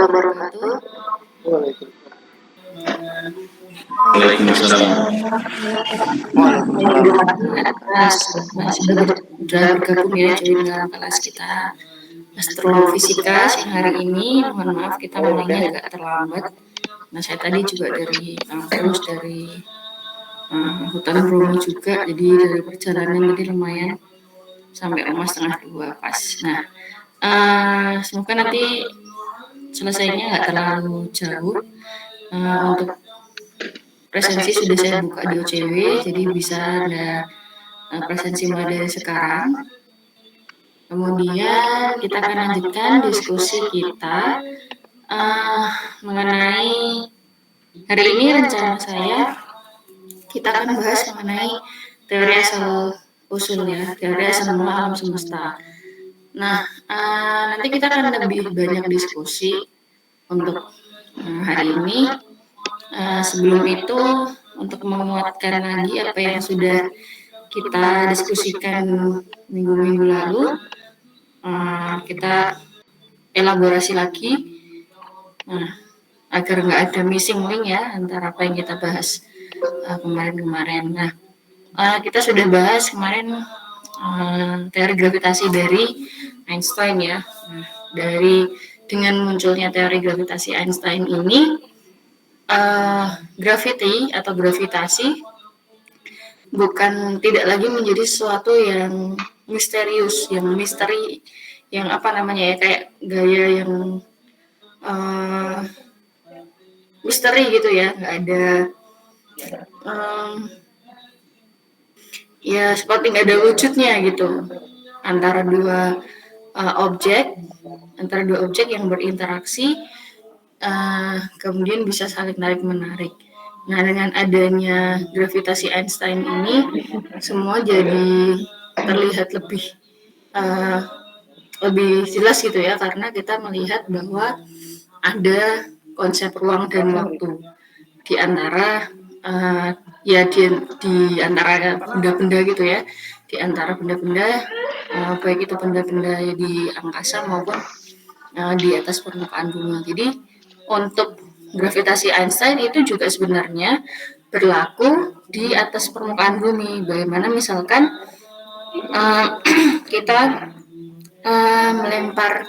wabarakatuh. Waalaikumsalam. Sudah bergabung ya join dalam kelas kita astrofisika siang hari ini. Mohon maaf kita mulainya agak terlambat. Nah, saya tadi juga dari kampus, dari hutan Bromo juga, jadi dari perjalanan tadi lumayan sampai rumah 1:30 pas. Nah, semoga nanti selesainya nggak terlalu jauh. Untuk presensi sudah saya buka di OCW, jadi bisa Anda presensi mulai dari sekarang. Kemudian kita akan lanjutkan diskusi kita mengenai hari ini rencana saya kita akan bahas mengenai teori asal usul ya, teori asal mula alam semesta. Nah, nanti kita akan lebih banyak diskusi untuk hari ini. Sebelum itu, untuk menguatkan lagi apa yang sudah kita diskusikan minggu-minggu lalu, kita elaborasi lagi, agar nggak ada missing link ya antara apa yang kita bahas kemarin-kemarin. Nah, kita sudah bahas kemarin teori gravitasi dari Einstein ya. Nah, dengan munculnya teori gravitasi Einstein ini, gravity atau gravitasi bukan tidak lagi menjadi sesuatu yang misterius, yang misteri, yang apa namanya ya, kayak gaya yang misteri gitu ya, nggak ada ya seperti nggak ada wujudnya gitu antara dua objek yang berinteraksi, kemudian bisa saling tarik menarik. Nah, dengan adanya gravitasi Einstein ini, semua jadi terlihat lebih jelas gitu ya, karena kita melihat bahwa ada konsep ruang dan waktu di antara di antara benda-benda gitu ya, di antara benda-benda baik itu benda-benda di angkasa maupun di atas permukaan bumi. Jadi untuk gravitasi Einstein itu juga sebenarnya berlaku di atas permukaan bumi. Bagaimana misalkan kita melempar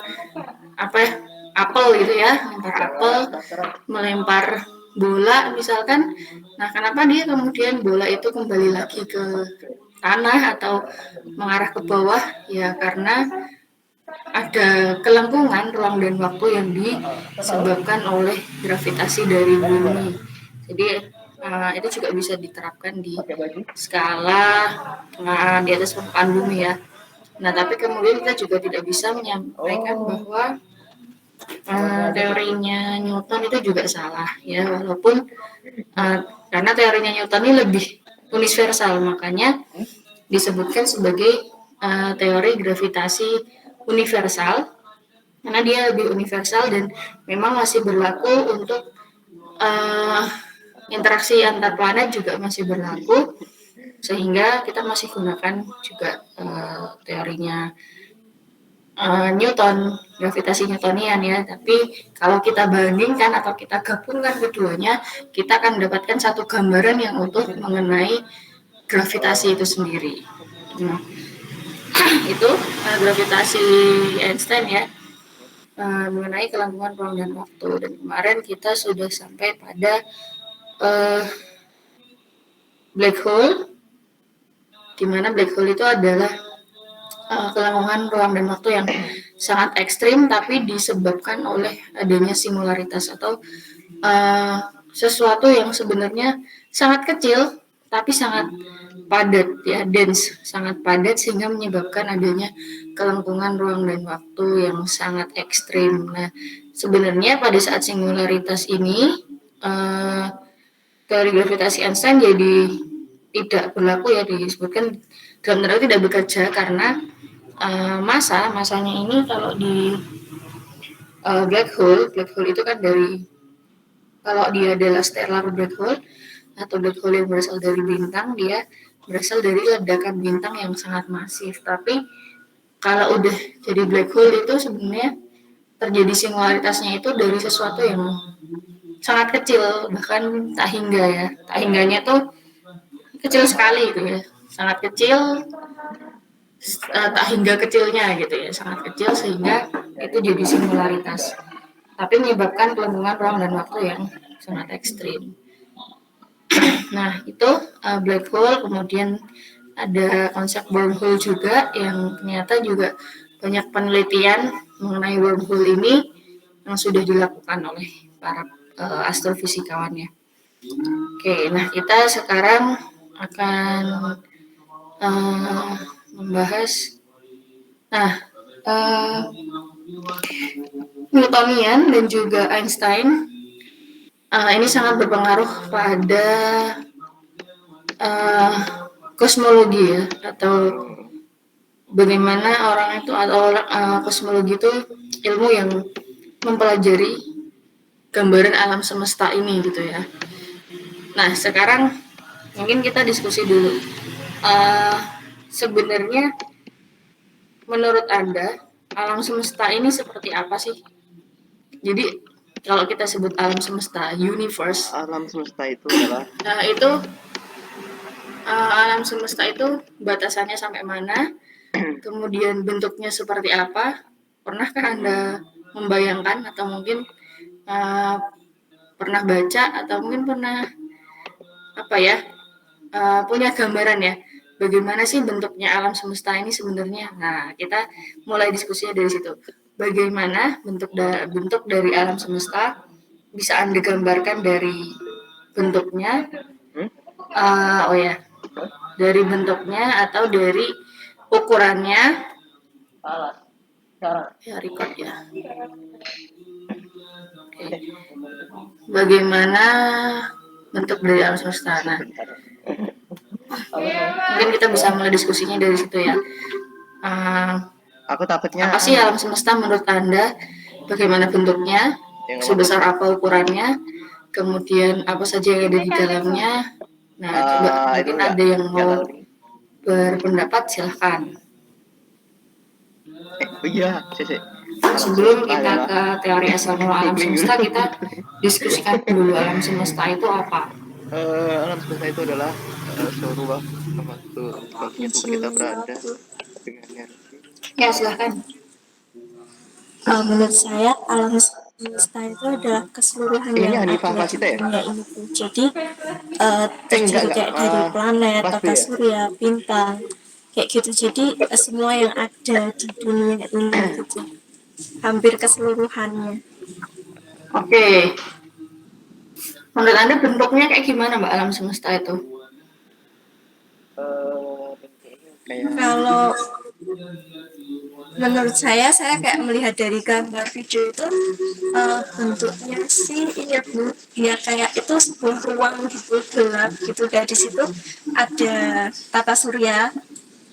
apel gitu ya, melempar bola misalkan. Nah, kenapa dia kemudian bola itu kembali lagi ke tanah atau mengarah ke bawah? Ya karena ada kelengkungan ruang dan waktu yang disebabkan oleh gravitasi dari bumi. Jadi itu juga bisa diterapkan di skala di atas permukaan bumi ya. Nah, tapi kemudian kita juga tidak bisa menyampaikan bahwa teorinya Newton itu juga salah ya, walaupun karena teorinya Newton ini lebih universal, makanya disebutkan sebagai teori gravitasi universal, karena dia lebih universal dan memang masih berlaku untuk interaksi antar planet juga masih berlaku, sehingga kita masih gunakan juga teorinya Newton, gravitasi Newtonian ya. Tapi kalau kita bandingkan atau kita gabungkan keduanya, kita akan mendapatkan satu gambaran yang utuh mengenai gravitasi itu sendiri. Nah, itu gravitasi Einstein ya, mengenai kelangsungan ruang dan waktu. Dan kemarin kita sudah sampai pada black hole, di mana black hole itu adalah kelangsungan ruang dan waktu yang sangat ekstrim, tapi disebabkan oleh adanya singularitas atau sesuatu yang sebenarnya sangat kecil tapi sangat padat ya, dense, sangat padat, sehingga menyebabkan adanya kelengkungan ruang dan waktu yang sangat ekstrim. Nah, sebenarnya pada saat singularitas ini teori gravitasi Einstein jadi tidak berlaku ya, disebutkan dalam tanda tidak bekerja karena masanya ini kalau di black hole itu kan kalau dia adalah stellar black hole atau black hole yang berasal dari bintang, dia berasal dari ledakan bintang yang sangat masif. Tapi kalau udah jadi black hole itu sebenarnya terjadi singularitasnya itu dari sesuatu yang sangat kecil, bahkan tak hingga ya. Tak hingganya tuh kecil sekali gitu ya. Sangat kecil, tak hingga kecilnya gitu ya. Sangat kecil sehingga itu jadi singularitas. Tapi menyebabkan gelembungan ruang dan waktu yang sangat ekstrim. Nah, itu black hole, kemudian ada konsep wormhole juga yang ternyata juga banyak penelitian mengenai wormhole ini yang sudah dilakukan oleh para astrofisikawannya. Oke, nah kita sekarang akan membahas, nah Newtonian dan juga Einstein ini sangat berpengaruh pada kosmologi ya, atau bagaimana orang itu, atau kosmologi itu ilmu yang mempelajari gambaran alam semesta ini gitu ya. Nah sekarang mungkin kita diskusi dulu. Sebenarnya menurut Anda alam semesta ini seperti apa sih? Jadi kalau kita sebut alam semesta, universe. Alam semesta itu adalah alam semesta itu batasannya sampai mana? Kemudian bentuknya seperti apa? Pernahkah Anda membayangkan atau mungkin pernah baca atau mungkin pernah punya gambaran ya, bagaimana sih bentuknya alam semesta ini sebenarnya? Nah, kita mulai diskusinya dari situ. Bagaimana bentuk dari alam semesta bisa Anda gambarkan dari bentuknya? Dari bentuknya atau dari ukurannya? Ya, record ya. Oke. Bagaimana bentuk dari alam semesta? Nah, mungkin kita bisa mulai diskusinya dari situ ya. aku takutnya Apa sih alam semesta menurut Anda? Bagaimana bentuknya? Sebesar apa ukurannya? Kemudian apa saja yang ada di dalamnya? Nah, coba mungkin ada yang mau berpendapat, silahkan. Iya, Sebelum kita ke teori asal mula alam semesta, kita diskusikan dulu alam semesta itu apa. Alam semesta itu adalah suatu ruang waktu kita berada dengan energi. Ya, silahkan. Menurut saya alam semesta itu adalah keseluruhan yang ada di dunia ini. Jadi terdiri kayak dari planet, tata surya, bintang, kayak gitu. Jadi semua yang ada di dunia ini gitu, hampir keseluruhannya. Oke. Menurut Anda bentuknya kayak gimana Mbak alam semesta itu? Kalau menurut saya kayak melihat dari gambar video itu bentuknya sih iya Bu, ya kayak itu sebuah ruang gitu gelap gitu, dari situ ada tata surya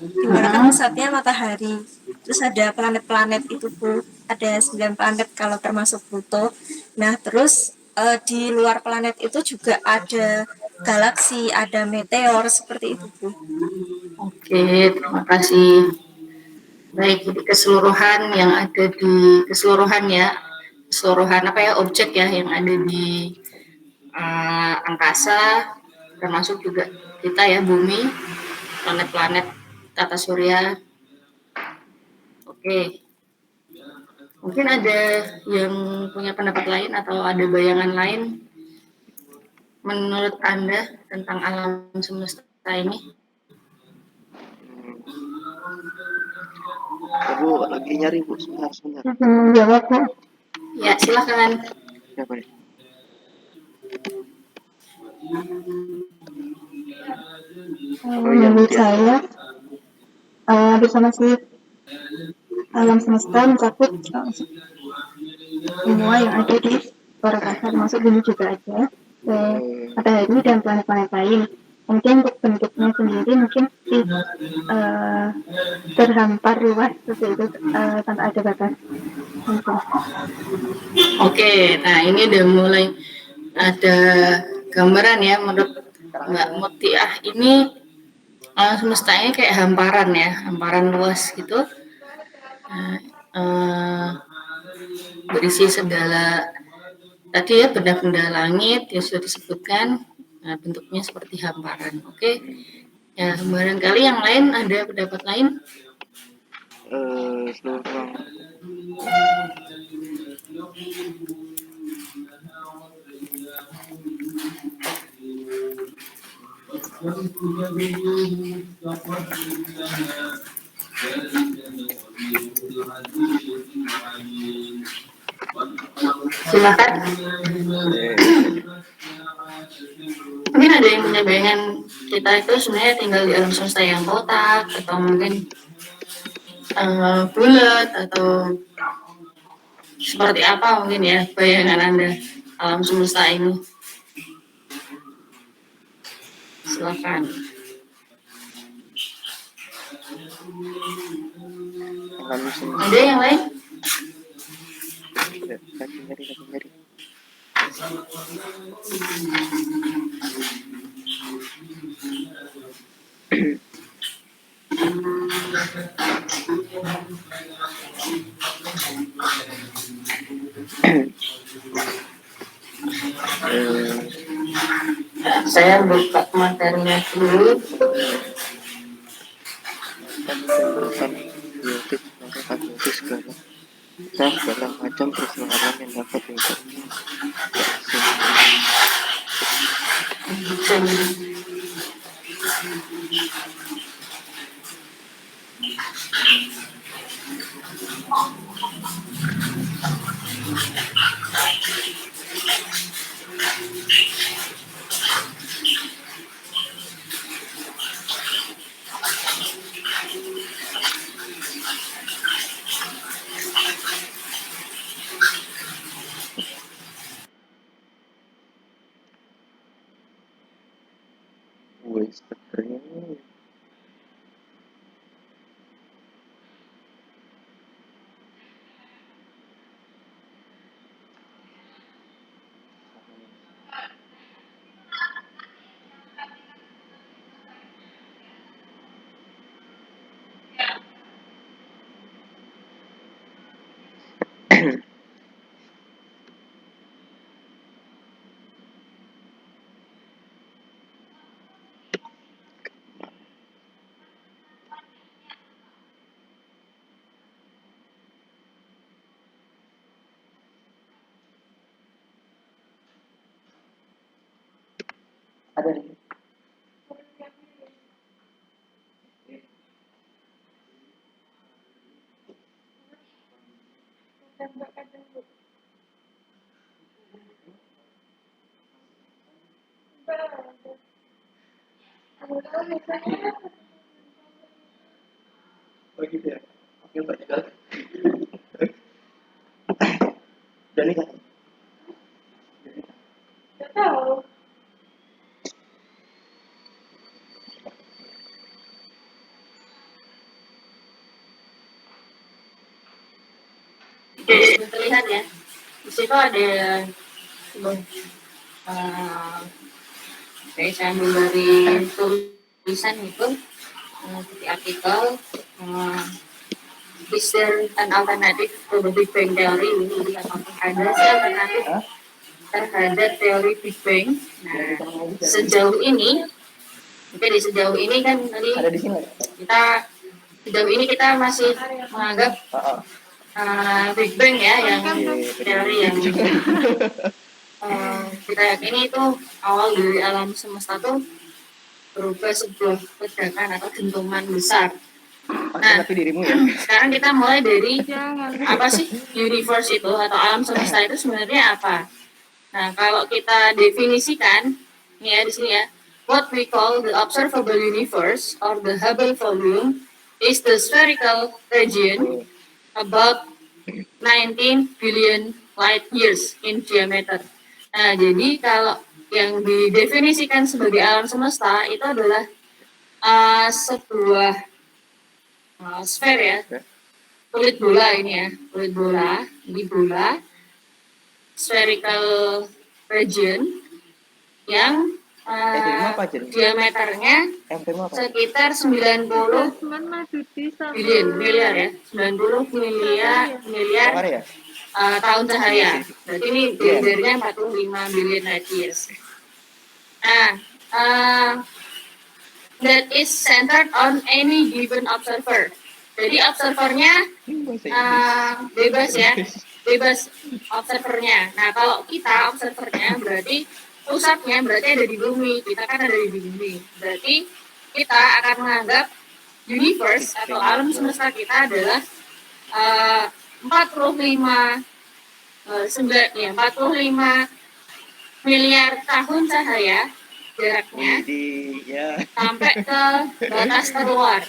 dimana kan pusatnya matahari, terus ada planet-planet itu Bu, ada 9 planet kalau termasuk Pluto. Nah terus di luar planet itu juga ada galaksi, ada meteor seperti itu Bu. Oke, terima kasih. Baik, jadi keseluruhan yang ada di keseluruhan objek ya yang ada di angkasa, termasuk juga kita ya, bumi, planet-planet, tata surya. Oke. Mungkin ada yang punya pendapat lain atau ada bayangan lain menurut Anda tentang alam semesta ini? Aku lagi nyari Bu, sebentar. Jawab Bu. Ya, silakan. Menurut saya bersama sih alam semesta mencakup semua yang ada di luar angkasa, termasuk bumi juga ada, matahari dan planet-planet lain. Mungkin untuk bentuknya sendiri mungkin terhampar luas seperti itu, tanpa ada batas. Oke, nah ini udah mulai ada gambaran ya menurut Mbak Mutiah ini alam semestanya kayak hamparan ya, hamparan luas gitu. berisi segala tadi ya benda-benda langit yang sudah disebutkan. Nah, bentuknya seperti hamparan. Oke. Ya, barangkali yang lain ada pendapat lain? Seluruh ruang Silakan. Mungkin ada yang punya bayangan kita itu sebenarnya tinggal di alam semesta yang kotak atau mungkin bulat atau seperti apa mungkin ya bayangan Anda alam semesta ini. Silakan. alam semesta. Ada yang lain? Lagi. Saya buka materinya dulu. Segala macam peristiwa alam yang dapat diucapkan. Wes keren. Ada nih. Oh gitu ya. Oke Pak Jekal. Dan ini kan. Sudah terlihat ya. Di situ ada saya ambil dari tulisan itu di artikel is there an alternative to the Big Bang Theory? Ada sih alternatif terhadap teori Big Bang. Nah, sejauh ini, sejauh ini kan tadi Ada di sini. sejauh ini kita masih menganggap Big Bang ya yang teori yang kita yakini itu awal dari alam semesta tuh berubah sebuah ledakan atau dentuman besar. Nah, dirimu ya. sekarang kita mulai dari apa sih universe itu atau alam semesta itu sebenarnya apa? Nah, kalau kita definisikan nih ya di sini ya, what we call the observable universe or the Hubble volume is the spherical region about 19 billion light years in diameter. Nah, jadi kalau yang didefinisikan sebagai alam semesta itu adalah sebuah sfer ya, kulit bola ini ya, kulit bola, ini bola, spherical region yang diameternya sekitar 90 miliar ya, 90 miliar tahun cahaya. Berarti ini jarinya 45 billion light years. Nah, that is centered on any given observer. Jadi observernya bebas ya, bebas observernya. Nah, kalau kita observernya berarti pusatnya berarti ada di bumi. Kita kan ada di bumi. Berarti kita akan menganggap universe atau alam semesta kita adalah 45 miliar tahun cahaya jaraknya sampai ke batas terluar.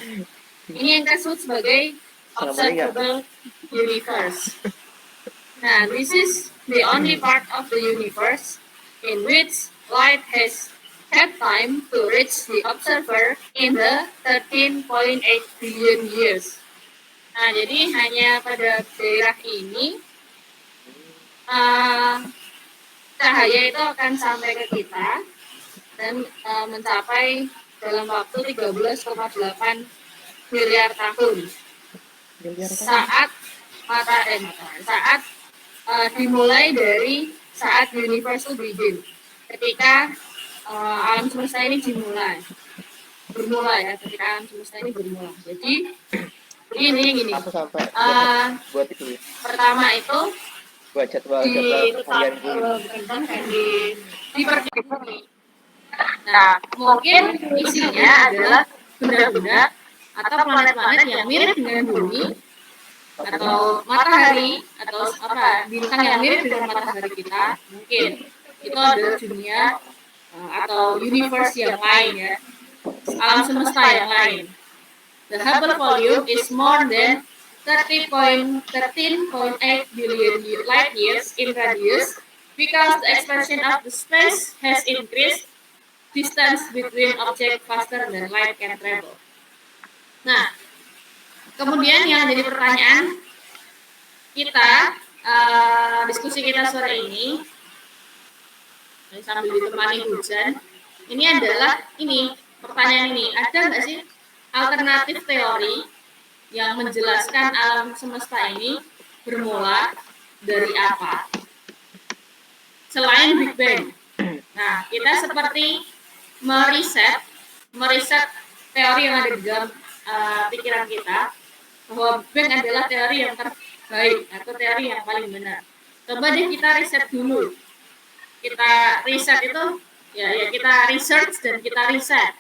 Ini yang disebut sebagai observable universe. Nah, this is the only part of the universe in which light has had time to reach the observer in the 13.8 billion years. Nah, jadi hanya pada daerah ini cahaya itu akan sampai ke kita dan mencapai dalam waktu 13,8 miliar tahun saat dimulai dari saat universe itu begin, ketika alam semesta ini bermula ya, ketika alam semesta ini bermula. Jadi gini buat itu ya. Pertama itu Buat jadwal harian bumi. Nah, mungkin isinya adalah benda-benda atau planet-planet yang mirip dengan bumi atau matahari atau bintang yang mirip dengan matahari kita. Mungkin itu adalah dunia atau universe yang lain ya, alam semesta yang lain. The Hubble volume is more than 13.8 billion light years in radius because the expansion of the space has increased distance between objects faster than light can travel. Nah, kemudian yang jadi pertanyaan kita, diskusi kita sore ini sambil ditemani hujan, ini adalah pertanyaan ini, ada nggak sih alternatif teori yang menjelaskan alam semesta ini bermula dari apa selain Big Bang? Nah, kita seperti meriset teori yang ada di dalam pikiran kita bahwa Big Bang adalah teori yang terbaik atau teori yang paling benar. Coba deh kita riset dulu. Kita riset itu ya kita research dan kita riset.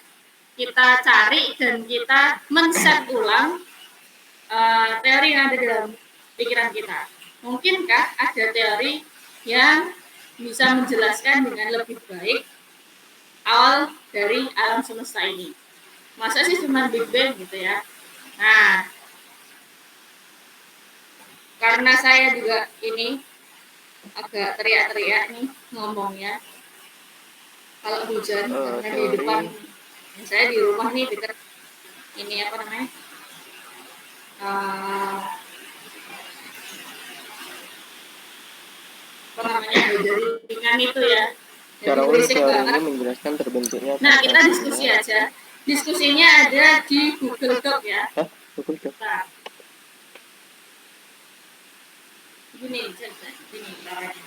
Kita cari dan kita men-set ulang teori yang ada dalam pikiran kita. Mungkinkah ada teori yang bisa menjelaskan dengan lebih baik awal dari alam semesta ini? Masa sih cuma Big Bang gitu ya? Nah, karena saya juga ini agak teriak-teriak nih ngomongnya kalau hujan, karena di depan saya di rumah nih dekat ini apa namanya? Dari ringan itu ya. Cara unik teorinya menjelaskan terbentuknya. Nah, kita diskusi aja. Diskusinya ada di Google Doc ya. Google Doc. Nah, gini caranya.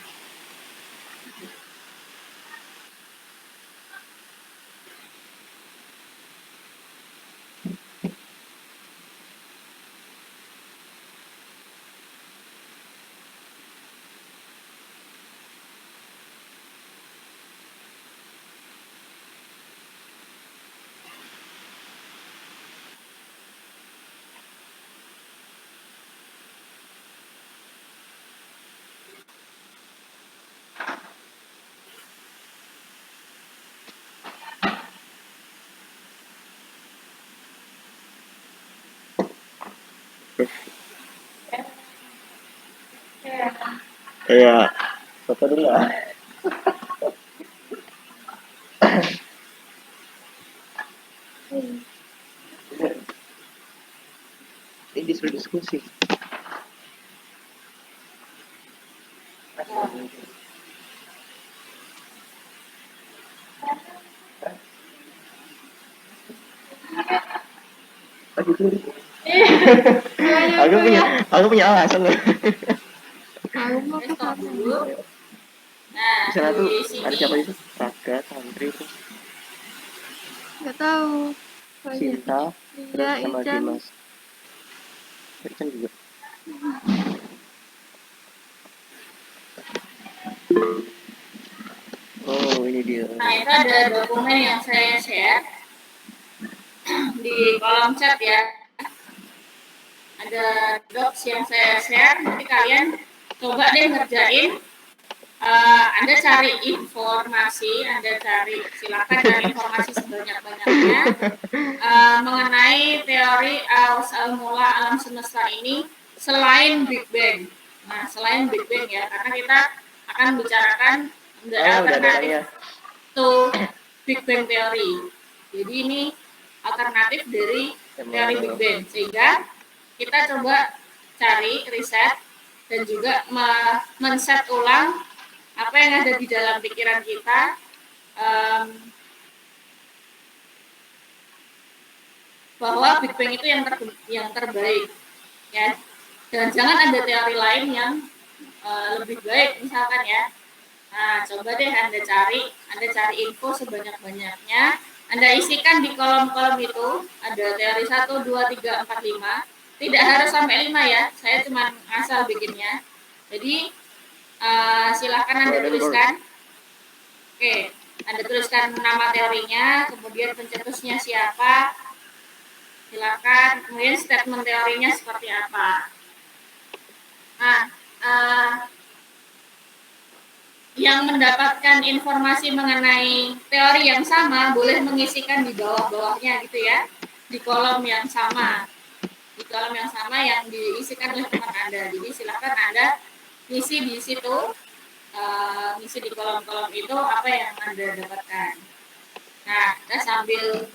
Iya, foto dulu lah. Ini disuruh diskusi. aku punya alasan loh. Stop dulu. Nah, Di sana tuh di ada siapa sini itu? Raga, Santri itu, Nggak tahu. Cinta, terus Iya, sama Ican. Dimas. Ican juga. Oh, ini dia. Nah, itu ada dokumen yang saya share di kolom chat ya. Ada docs yang saya share, nanti kalian coba deh ngerjain. Anda cari informasi, silakan cari informasi sebanyak-banyaknya mengenai teori asal mula alam semesta ini selain Big Bang. Nah, selain Big Bang ya, karena kita akan bicarakan alternatif to Big Bang teori. Jadi ini alternatif dari teori Big Bang, sehingga kita coba cari riset dan juga men-set ulang apa yang ada di dalam pikiran kita bahwa Big Bang itu yang terbaik ya. Jangan ada teori lain yang lebih baik misalkan ya. Nah, coba deh Anda cari info sebanyak-banyaknya. Anda isikan di kolom-kolom itu, ada teori 1, 2, 3, 4, 5. Tidak harus sampai 5 ya, saya cuma asal bikinnya. Jadi, silakan Anda tuliskan. Oke, Anda tuliskan nama teorinya, kemudian pencetusnya siapa, silakan, kemudian statement teorinya seperti apa. Nah, yang mendapatkan informasi mengenai teori yang sama boleh mengisikan di bawah-bawahnya gitu ya, di kolom yang sama yang diisikan oleh teman Anda. Jadi silakan Anda ngisi di situ, ngisi di kolom-kolom itu apa yang Anda dapatkan. Nah, kita sambil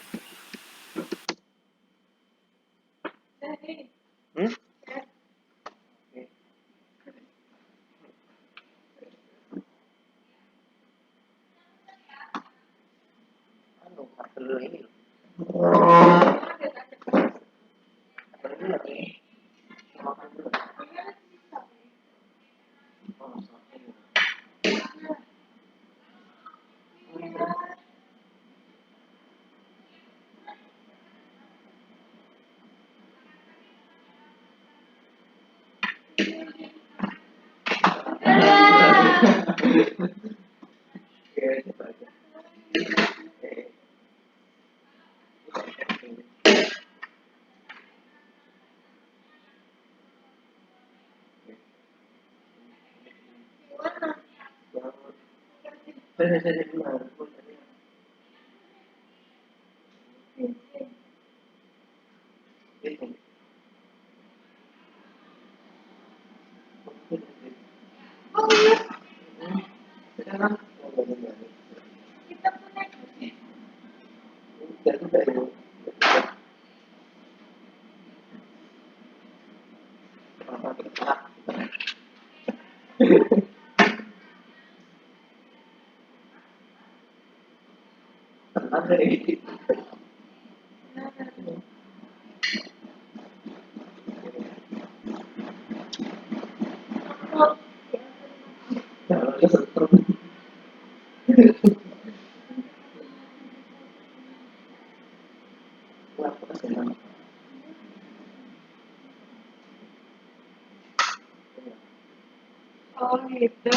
Oh gitu.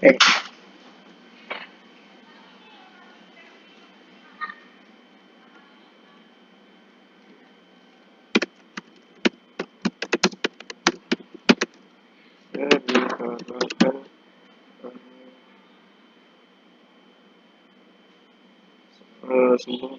Eh, akan sembuh.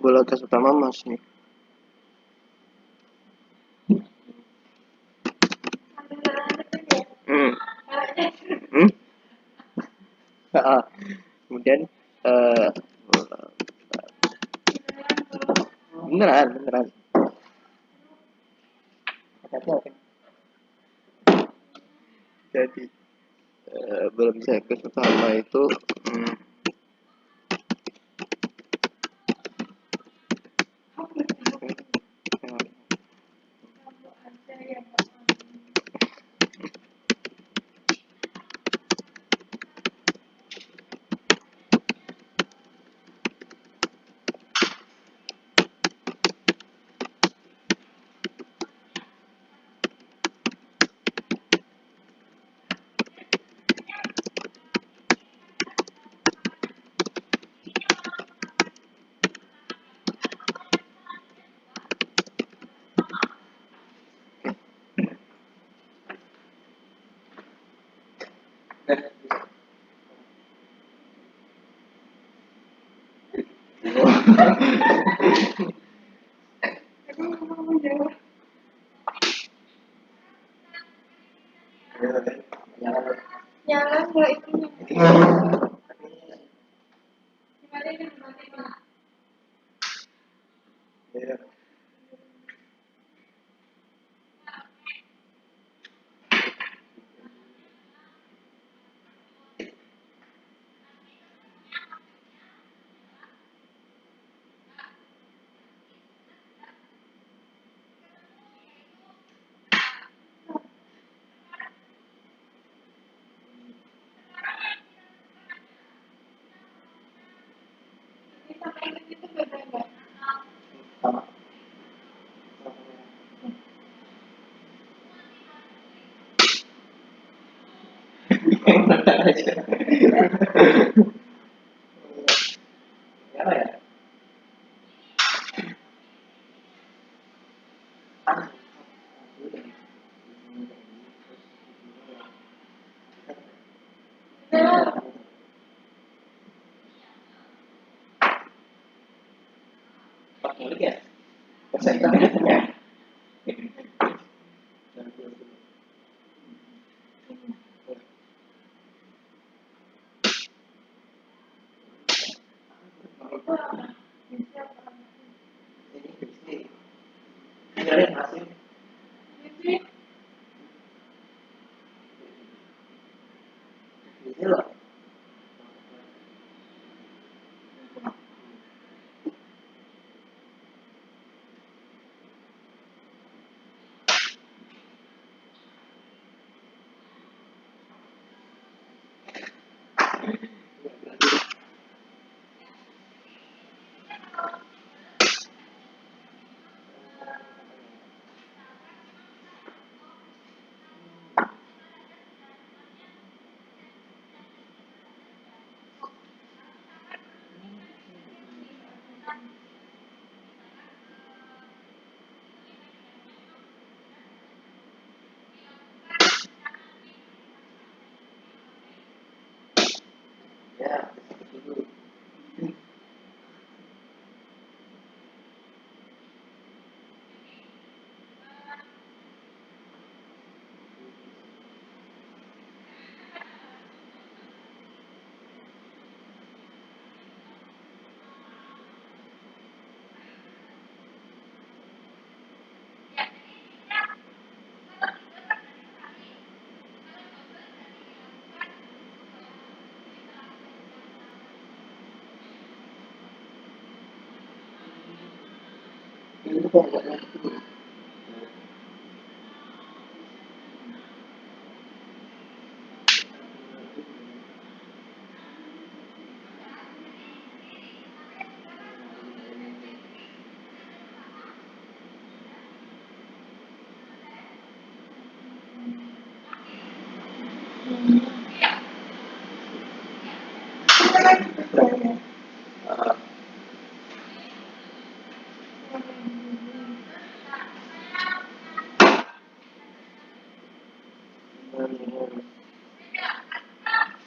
Bola gas utama Mas nih. Kemudian beneran. Jadi belum bisa ke utama itu Nyala nggak itunya? Gimana ini? Itu beda nggak? Ini kok nggak ngerti.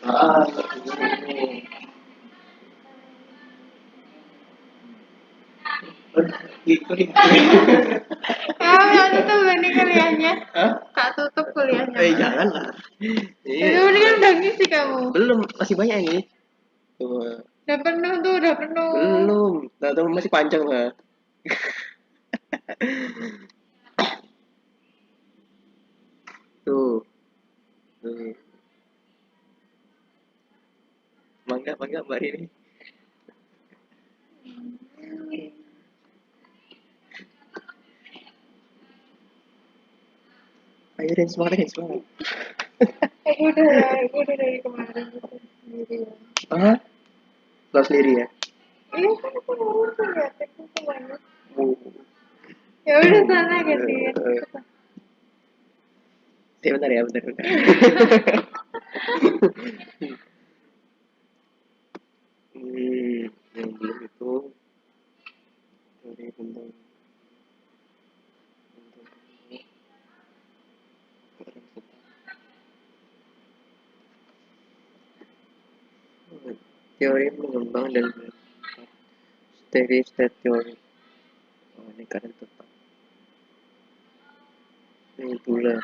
Ah, ini. Ikut Ah, tutup ini kuliahnya. Hah? Tak tutup kuliahnya. Jangan lah. Itu ini kan udah ngisi kamu. Belum, masih banyak ini. Tuh, Udah penuh tuh, udah penuh. belum. Tahu masih panjang lah. Tuh, tuh. Mangga Mbak Rini. Ayo Den, semangat. Aku udah dari kemarin gitu sendiri ya. Ah, lo sendiri ya? Iya kan aku ngurus tuh ya, teknik semuanya. Oh. Ya udah sana gantian. Bentar ya, bentar. Yang belum itu dari tentang teori mengembang dan steady state theory. Oh, ini kadang tetap. Ini pula.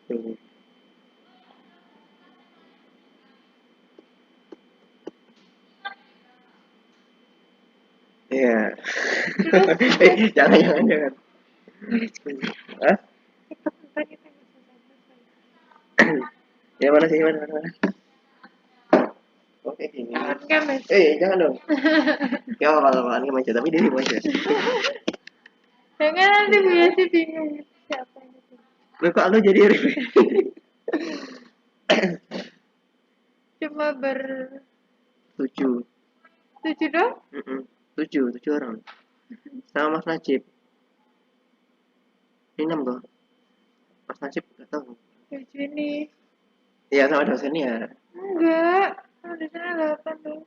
Tuh. Iya. Jangan. Hah? Bentar kita bisa Ya mana sih, mana? Oke, ini. kan mas. Jangan dong. Ya apa-apa, ini aja, tapi diri aja. Jangan nanti biasa bingung siapa gitu. Lu kok lu jadi Cuma bertujuh 7. dong. 7 orang. Sama Mas Najib. Ini 6 toh. Mas Najib enggak tahu. 7 ini. Iya, sama dosennya. Enggak. Ada sana 8 tuh.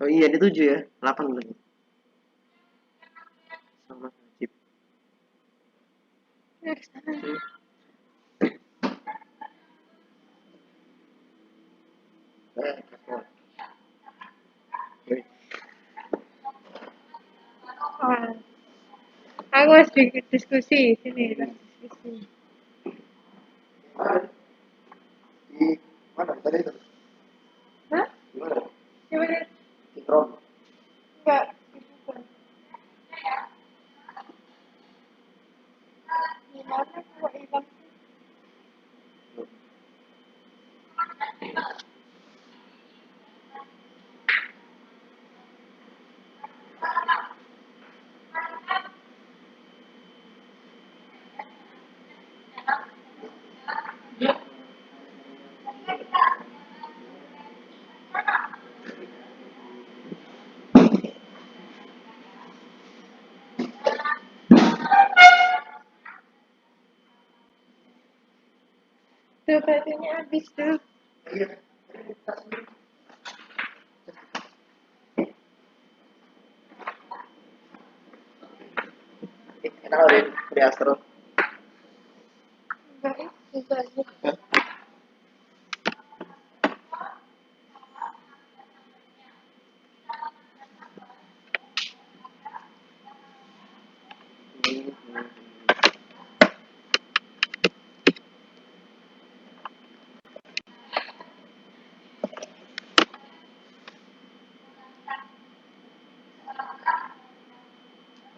Oh iya, di 7 ya. 8 lagi. Sama Mas Najib. Ya ke sana. Oh. Aku harus bikin diskusi sini, diskusi. Di mana tadi itu? Hah? Di mana? Gimana? Di Trom. Enggak. Bukan. Gimana kalau hilang? Tuh baterainya habis tuh. Enak loh, di Astro. Enggak ya, bisa aja.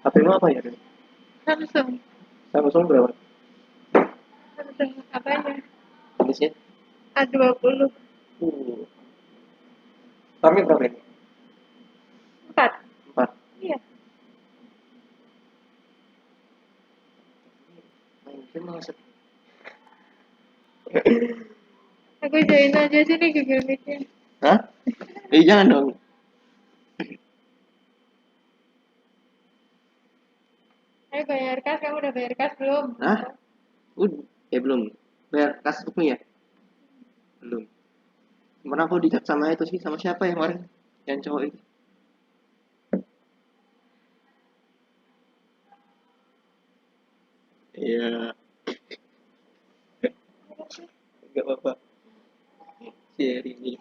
HP lu apa ya? Den? Samsung. Samsung berapa? Samsung apanya? Jenisnya? A20. Kami berapa ini? 4. 4. Iya. Main game malah sepi. Aku join aja sini Google Meet-nya. Hah? Jangan dong. Ayo bayar kas, kamu udah bayar kas belum? Hah? Belum. Bayar kas bukunya? Belum. Kemarin aku dicat sama itu sih, sama siapa yang kemarin? Yang cowok itu. Iya, nggak apa-apa. Share ini.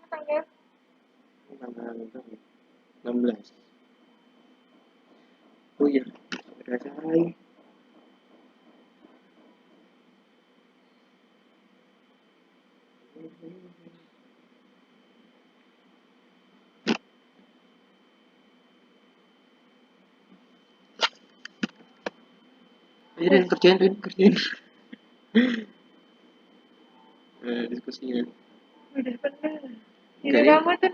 Tanggal Tanggal 16. Oh iya, ada acara lagi. Rin, kerjain. Diskusinya. udah pernah. Jadi Enggak, ini. kamu tuh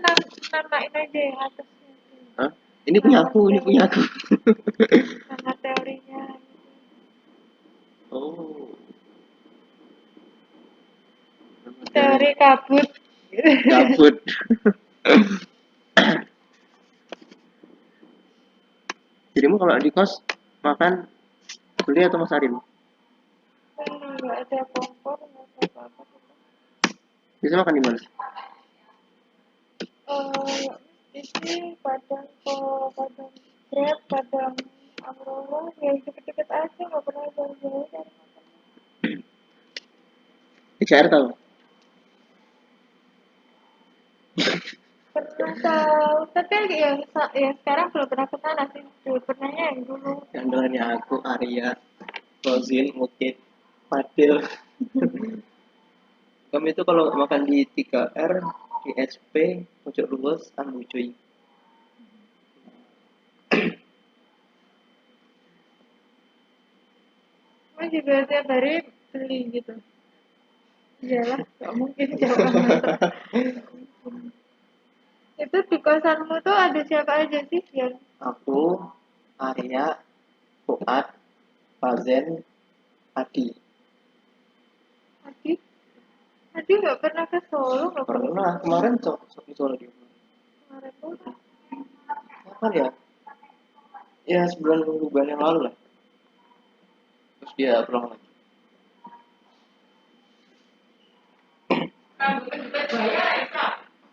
namain aja yang atasnya tuh. Hah? Ini punya aku. Nama teorinya. Oh, Teori kabut. gabut. Dirimu kalau di kos makan kuliah atau masarin? Nggak ada kompor, nggak ada apa-apa. Bisa makan di mana? Ini Padang Padang Grab, Padang Amrolo, ya deket-deket aja, nggak pernah jauh-jauh dari makan. XR tahu? Pernah tahu, tapi yang sekarang belum pernah ke sana sih. Dulu pernahnya yang dulu. Yang dengannya aku, Arya, Rozin, Mukit, Fadil. Kami itu kalau makan di 3R, di SP, Pojok Luwes, Ambu cuy. Cuma juga tiap hari beli gitu. Iyalah, nggak mungkin jauh amat. Itu di kosanmu tuh ada siapa aja sih yang Aku, Arya, Fuad, Fazen, Adi. Adi? Adi nggak pernah ke Solo, nggak pernah. Pernah kemarin di Solo dia. Kemarin tuh Kapan ya? Ya sebulan bulan yang lalu lah. Terus dia pulang lagi.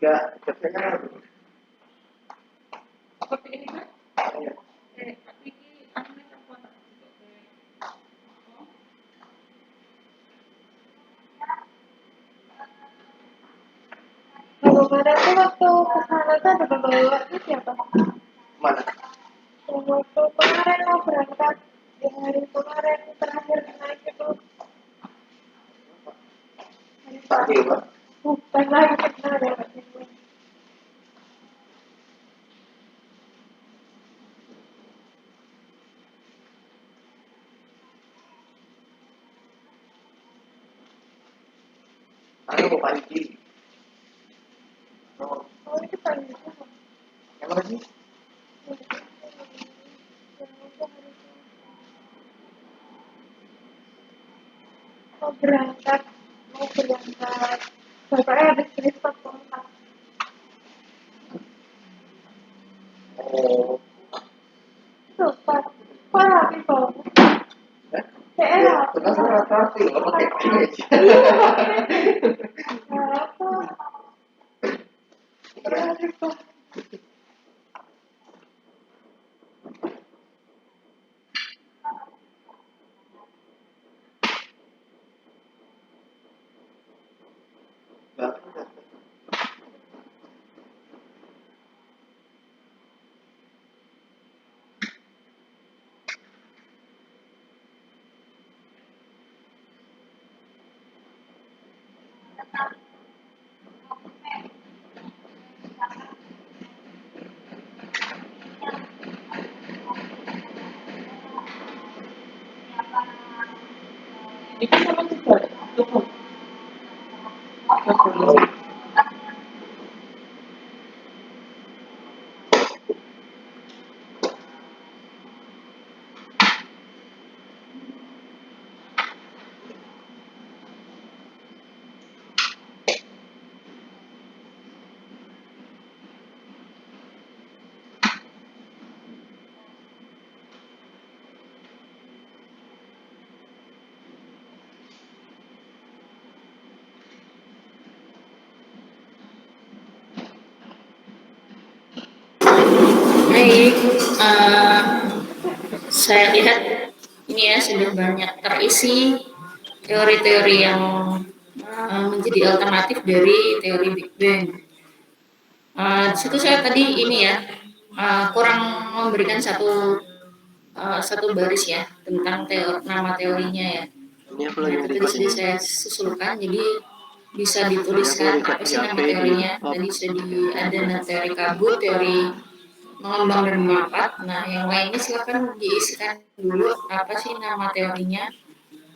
Enggak, katanya kemarin tuh waktu kesana tuh ada bawa itu siapa? mana? Yang waktu kemarin mau berangkat yang hari kemarin terakhir naik itu Pak Dewa. bukan lagi pernah ada itu. Ada Pak Panji. Oh itu kan itu. Yang mana sih? Mau berangkat bapaknya habis Christmas kontak Oh, tuh pas rapi banget kayak rapi rapi loh, pakai image. apa rapi banget Itu sama juga. Cukup. Baik, saya lihat ini ya sudah banyak terisi teori-teori yang menjadi alternatif dari teori Big Bang. Di situ saya tadi ini ya kurang memberikan satu baris ya tentang nama teorinya ya. Ini aku Nah, lagi itu tadi nge-record sudah ini. saya susulkan, jadi bisa dituliskan apa sih nama teorinya. Tadi sudah ada teori kabut, teori mengembang dan memapat. Nah, yang lainnya silakan diisikan dulu apa sih nama teorinya.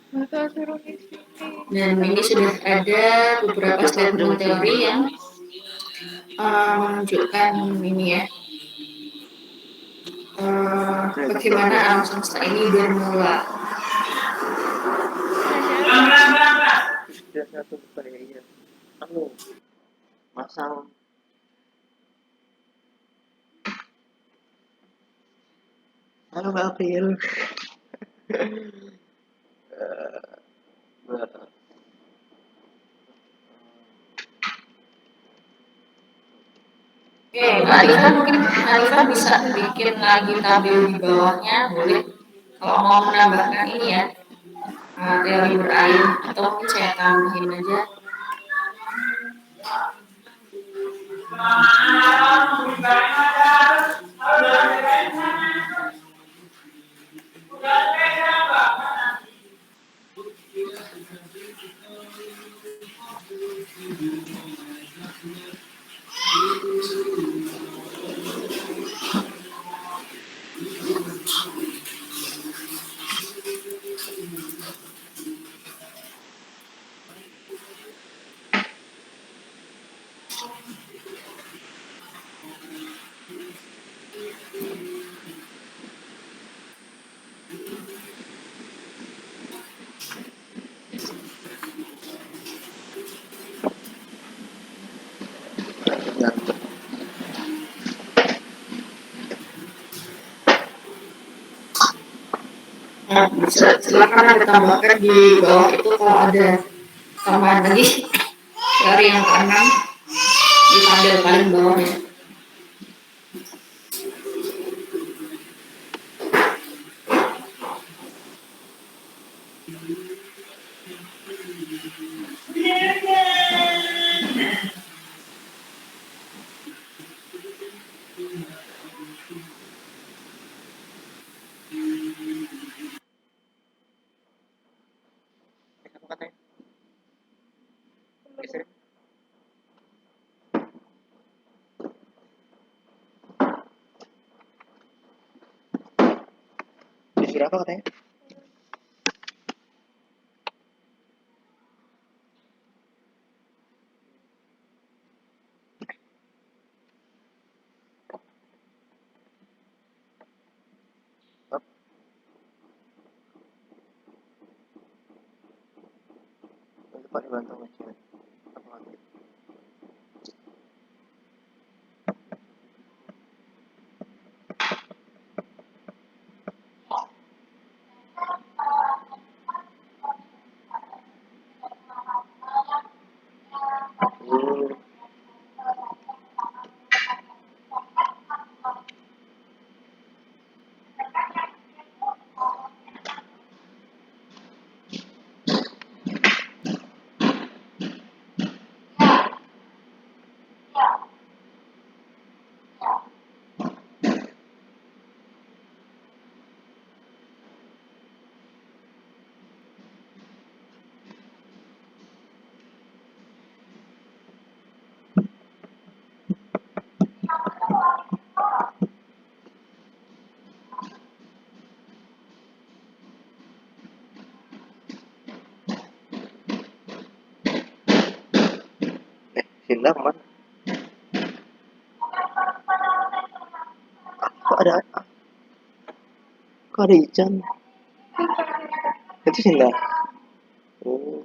Masa suruh ngisi. Dan ini sudah ada beberapa statement teori yang menunjukkan ini ya bagaimana alam semesta ini bermula. Sudah satu ya, iya. Anu, masang halo Mbak April. Oke, Mbak Alifah mungkin Alifah bisa bikin lagi tabel di bawahnya, boleh. Kalau mau menambahkan ini ya, teori berain, atau mungkin saya tambahin aja. Nah, silakan Anda tambahkan di bawah itu kalau ada tambahan lagi teori yang keenam di tabel paling bawah ya. Apa katanya? Geser. Geser apa katanya? Up. Itu Pak dibantu ngecek. Apa katanya? Sinda kemana? Kok ada kok ada Ican? Itu Sinda. Oh.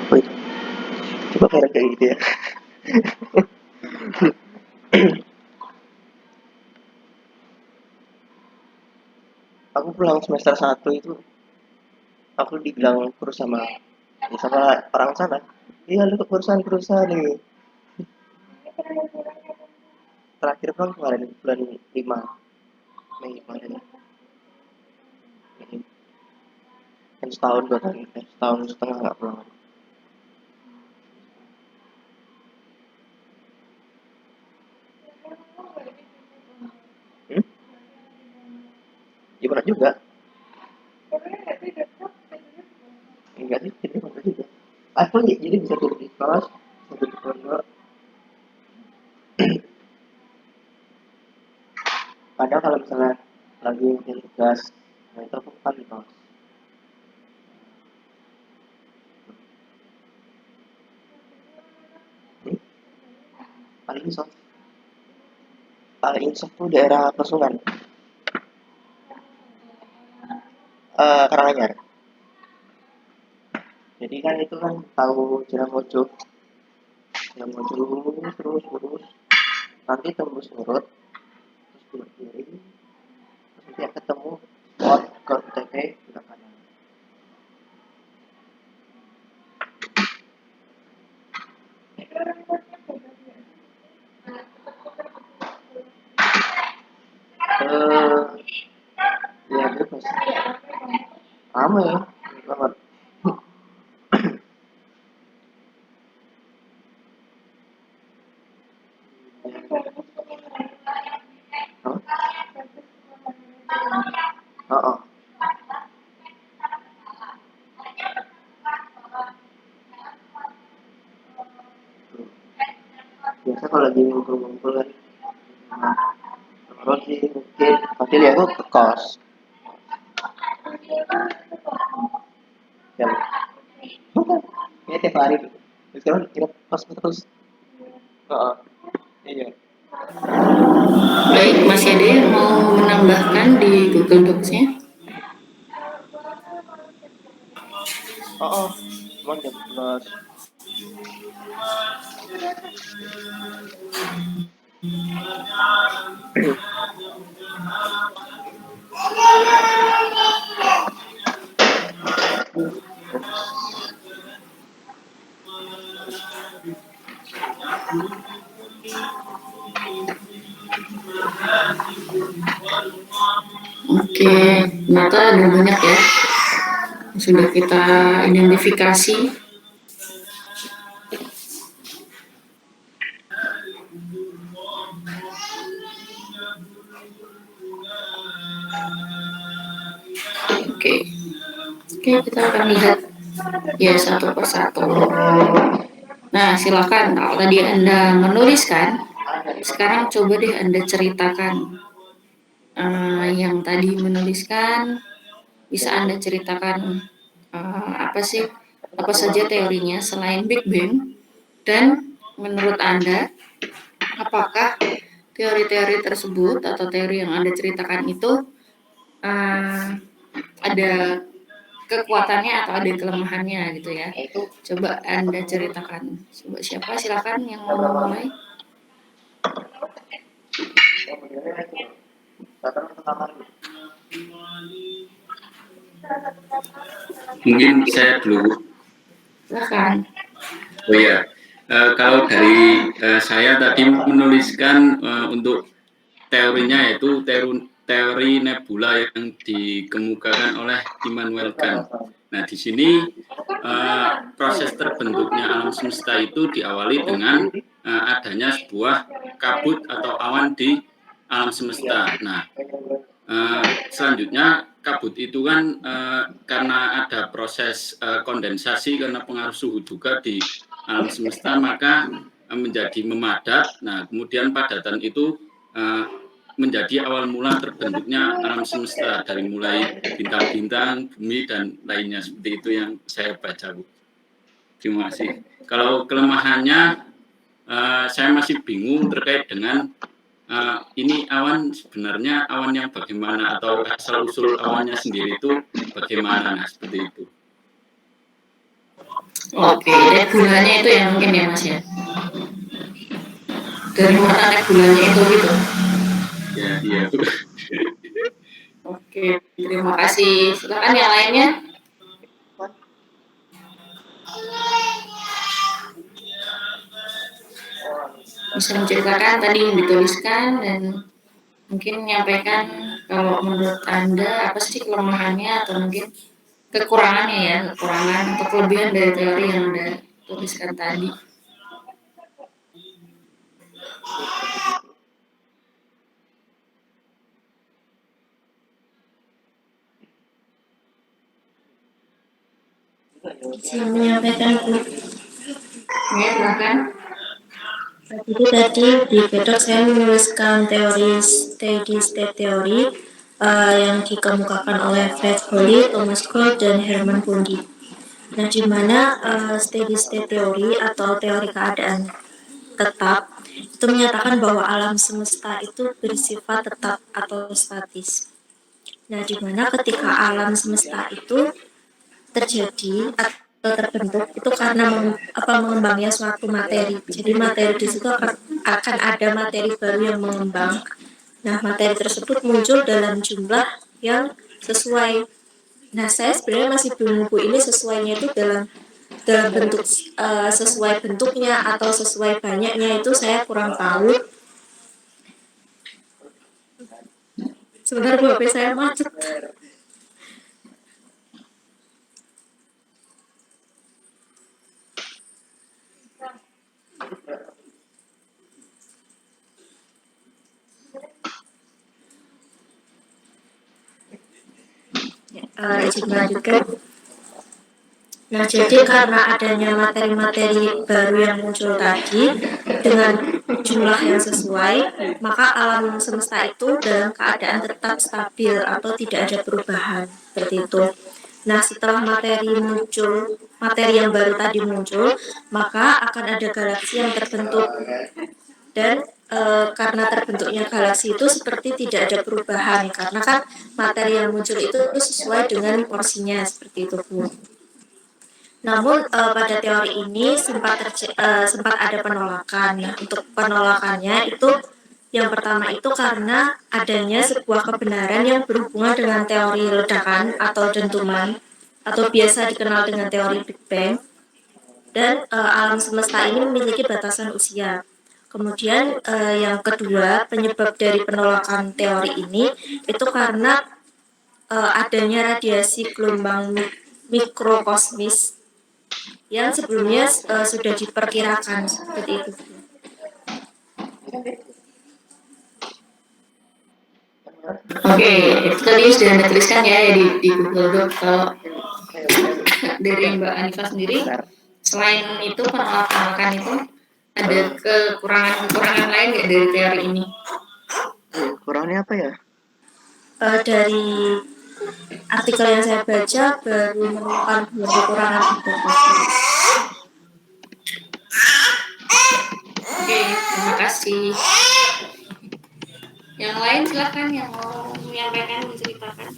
Apa itu? Coba kayak gitu ya. Aku pulang semester 1 itu aku dibilang kurus sama sama orang sana. Iya lu keperusahaan nih. Terakhir pulang kemarin bulan 5 Mei kemarin. Kan setahun 2 tahun, setahun setengah nggak pulang. Hmm? Gimana juga? Enggak sih, jadi mana juga. Aku jadi bisa duduk di kelas, bisa duduk di pondok. Kadang kalau misalnya lagi ngerjain tugas, nah itu aku kan di kelas. Hmm? Paling insaf, paling insaf tuh daerah Pesungan, Karanganyar. Jadi kan itu kan tahu Jalan Mojo, Jalan Mojo terus nanti tembus urut, terus belok kiri, terus nanti ketemu spot ke UTP belok kanan. Eh, ya bebas. Lama ya, banget. Hah? Oh, oh. Biasa kalau lagi ngumpul-ngumpul kan, nah, terus sih mungkin, tapi dia aku ke kos. Jam bukan, ya tiap hari gitu. Terus sekarang kita kos terus. Oh, iya. Baik, masih ada yang mau menambahkan di Google Docs-nya? Oh, oh. Cuman jam 11. Oke, ternyata ada banyak ya yang sudah kita identifikasi. Oke, oke, kita akan lihat ya satu persatu. Nah, silakan kalau tadi Anda menuliskan, sekarang coba deh Anda ceritakan yang tadi menuliskan, bisa Anda ceritakan apa saja teorinya selain Big Bang, dan menurut Anda apakah teori-teori tersebut atau teori yang Anda ceritakan itu ada kekuatannya atau ada kelemahannya gitu ya. Coba Anda ceritakan. Coba siapa, silakan yang mau memulai. Mungkin saya dulu. Silakan. Oh ya, kalau dari saya tadi menuliskan untuk teorinya yaitu teori nebula yang dikemukakan oleh Immanuel Kant. Nah, di sini proses terbentuknya alam semesta itu diawali dengan adanya sebuah kabut atau awan di alam semesta. Nah, selanjutnya kabut itu kan karena ada proses kondensasi karena pengaruh suhu juga di alam semesta, maka menjadi memadat. Nah, kemudian padatan itu menjadi awal mula terbentuknya alam semesta dari mulai bintang-bintang, bumi dan lainnya, seperti itu yang saya baca, Bu. Terima kasih. Kalau kelemahannya saya masih bingung terkait dengan ini awan sebenarnya awan yang bagaimana atau asal usul awannya sendiri itu bagaimana, nah seperti itu. Oke, nebulanya itu ya mungkin ya Mas ya. Dari mana nebulanya itu gitu. Ya, iya. Oke, terima kasih. Silakan yang lainnya. Bisa menceritakan tadi yang dituliskan dan mungkin menyampaikan kalau menurut Anda apa sih kelemahannya atau mungkin kekurangannya ya, kekurangan atau kelebihan dari teori yang Anda tuliskan tadi. Saya menyampaikan Ya, silakan. Jadi tadi di Bedok saya menuliskan teori steady state theory yang dikemukakan oleh Fred Hoyle, Thomas Cole, dan Herman Bondi. Nah, di mana steady state theory atau teori keadaan tetap itu menyatakan bahwa alam semesta itu bersifat tetap atau statis. Nah, di mana ketika alam semesta itu terjadi atau terbentuk itu karena mengembangnya suatu materi. Jadi materi di situ akan ada materi baru yang mengembang. Nah, materi tersebut muncul dalam jumlah yang sesuai. Nah, saya sebenarnya masih belum Bu, ini sesuainya itu dalam bentuk sesuai bentuknya atau sesuai banyaknya itu saya kurang tahu. Sebentar Bu, HP saya macet. Izin melanjutkan. Nah, jadi karena adanya materi-materi baru yang muncul tadi dengan jumlah yang sesuai, maka alam semesta itu dalam keadaan tetap stabil atau tidak ada perubahan seperti itu. Nah, setelah materi yang baru tadi muncul, maka akan ada galaksi yang terbentuk dan karena terbentuknya galaksi itu seperti tidak ada perubahan karena kan materi yang muncul itu sesuai dengan porsinya seperti itu Bu. Namun pada teori ini sempat ada penolakan. Nah, untuk penolakannya itu yang pertama itu karena adanya sebuah kebenaran yang berhubungan dengan teori ledakan atau dentuman atau biasa dikenal dengan teori Big Bang. Dan alam semesta ini memiliki batasan usia. Kemudian yang kedua, penyebab dari penolakan teori ini itu karena adanya radiasi gelombang mikrokosmis yang sebelumnya sudah diperkirakan seperti itu. Oke, itu tadi sudah Anda tuliskan ya di Google Doc. Kalau dari Mbak Anifa sendiri, selain itu penolakan itu ada kekurangan lain nggak dari teori ini? Kurangnya apa ya? Dari artikel yang saya baca baru menemukan dua kekurangan itu. Oke, terima kasih. Yang lain silakan yang mau menyampaikan, menceritakan.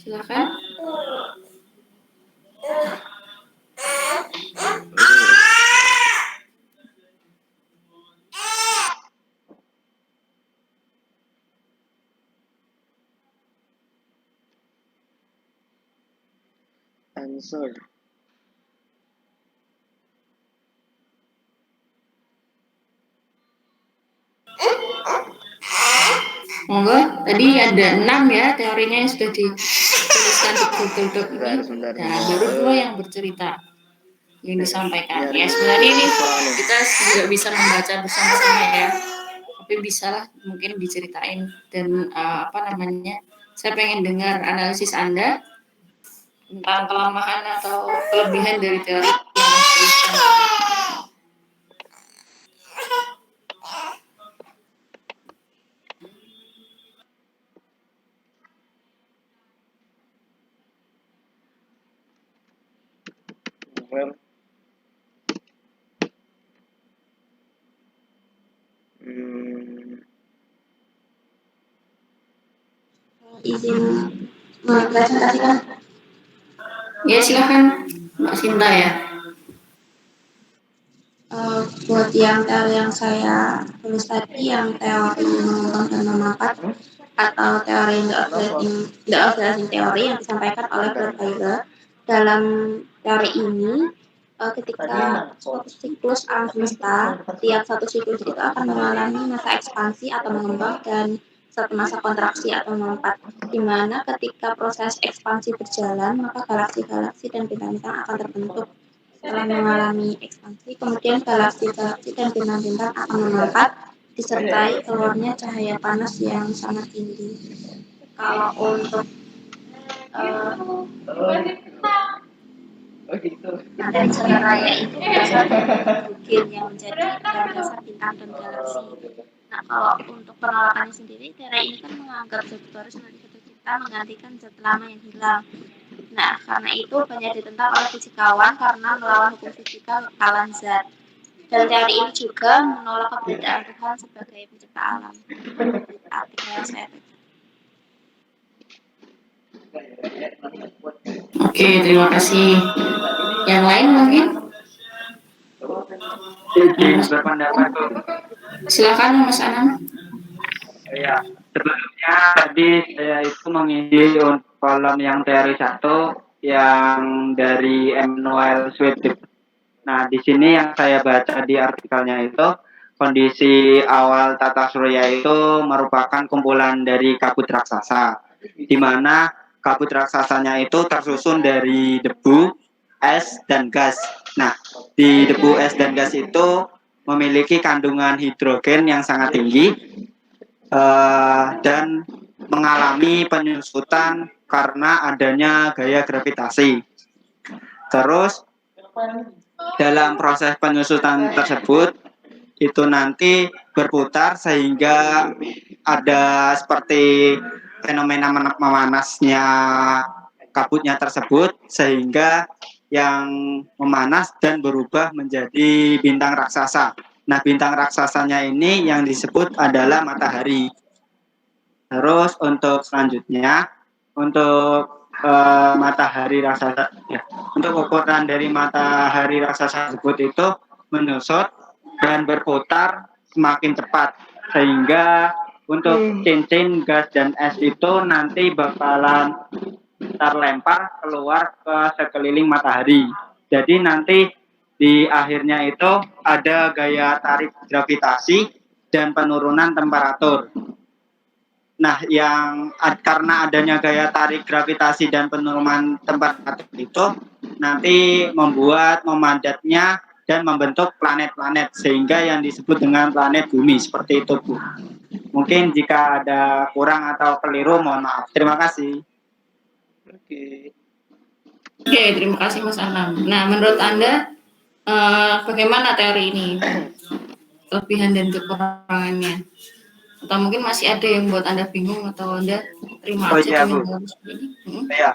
Silakan. Answer. Monggo, tadi ada 6 ya teorinya yang sudah dituliskan di Google Doc ini. Nah, baru 2 yang bercerita yang disampaikan. Ya sebenarnya ini kita juga bisa membaca bersama-sama ya. Tapi bisalah mungkin diceritain dan saya pengen dengar analisis Anda tentang kelemahan atau kelebihan dari teori yang dituliskan. Well, Izin mempresentasikan. Ya silakan Mbak Sinta ya. Buat yang teori yang saya tulis tadi, yang teori mengembang dan memapat atau teori the overlapping teori yang disampaikan oleh Berkailer, dalam teori ini ketika suatu siklus alam semesta, tiap satu siklus itu akan mengalami masa ekspansi atau mengembang dan satu masa kontraksi atau memapat, di mana ketika proses ekspansi berjalan maka galaksi-galaksi dan bintang-bintang akan terbentuk. Setelah mengalami ekspansi, kemudian galaksi-galaksi dan bintang-bintang akan memapat disertai keluarnya cahaya panas yang sangat tinggi. Kalau untuk materi jalan raya itu berasal dari hidrogen yang menjadi bahan dasar bintang dan galaksi. Nah, kalau untuk penolakannya sendiri, teori ini kan menganggap zat baru sebagai satu cipta menggantikan zat lama yang hilang. Nah, karena itu banyak ditentang oleh fisikawan karena melawan hukum fisika kekalan zat. Dan teori ini juga menolak keberadaan Tuhan sebagai pencipta alam. Artikel yang saya baca. Oke, terima kasih. Yang lain mungkin? Berpendapat tuh. Silakan Mas Anam. Ya, sebelumnya tadi saya itu mengisi kolom yang teori 1 yang dari Emmanuel Sweet. Nah, di sini yang saya baca di artikelnya itu kondisi awal tata surya itu merupakan kumpulan dari kabut raksasa, di mana kabut raksasanya itu tersusun dari debu, es, dan gas. Nah, di debu, es, dan gas itu memiliki kandungan hidrogen yang sangat tinggi dan mengalami penyusutan karena adanya gaya gravitasi. Terus dalam proses penyusutan tersebut itu nanti berputar sehingga ada seperti fenomena memanasnya kabutnya tersebut sehingga yang memanas dan berubah menjadi bintang raksasa. Nah, bintang raksasanya ini yang disebut adalah matahari. Terus untuk selanjutnya untuk matahari raksasa ya, untuk ukuran dari matahari raksasa tersebut itu menyusut dan berputar semakin cepat sehingga untuk cincin gas dan es itu nanti bakalan terlempar keluar ke sekeliling matahari. Jadi nanti di akhirnya itu ada gaya tarik gravitasi dan penurunan temperatur. Nah, karena adanya gaya tarik gravitasi dan penurunan temperatur itu nanti membuat memadatnya dan membentuk planet-planet sehingga yang disebut dengan planet bumi seperti itu, Bu. Mungkin jika ada kurang atau keliru mohon maaf. Terima kasih. Oke. Oke, terima kasih Mas Anam. Nah, menurut Anda bagaimana teori ini? Kelebihan dan kekurangannya? Atau mungkin masih ada yang buat Anda bingung atau Anda terima Oh aja iya, Bu. dengan seperti ini? Ya,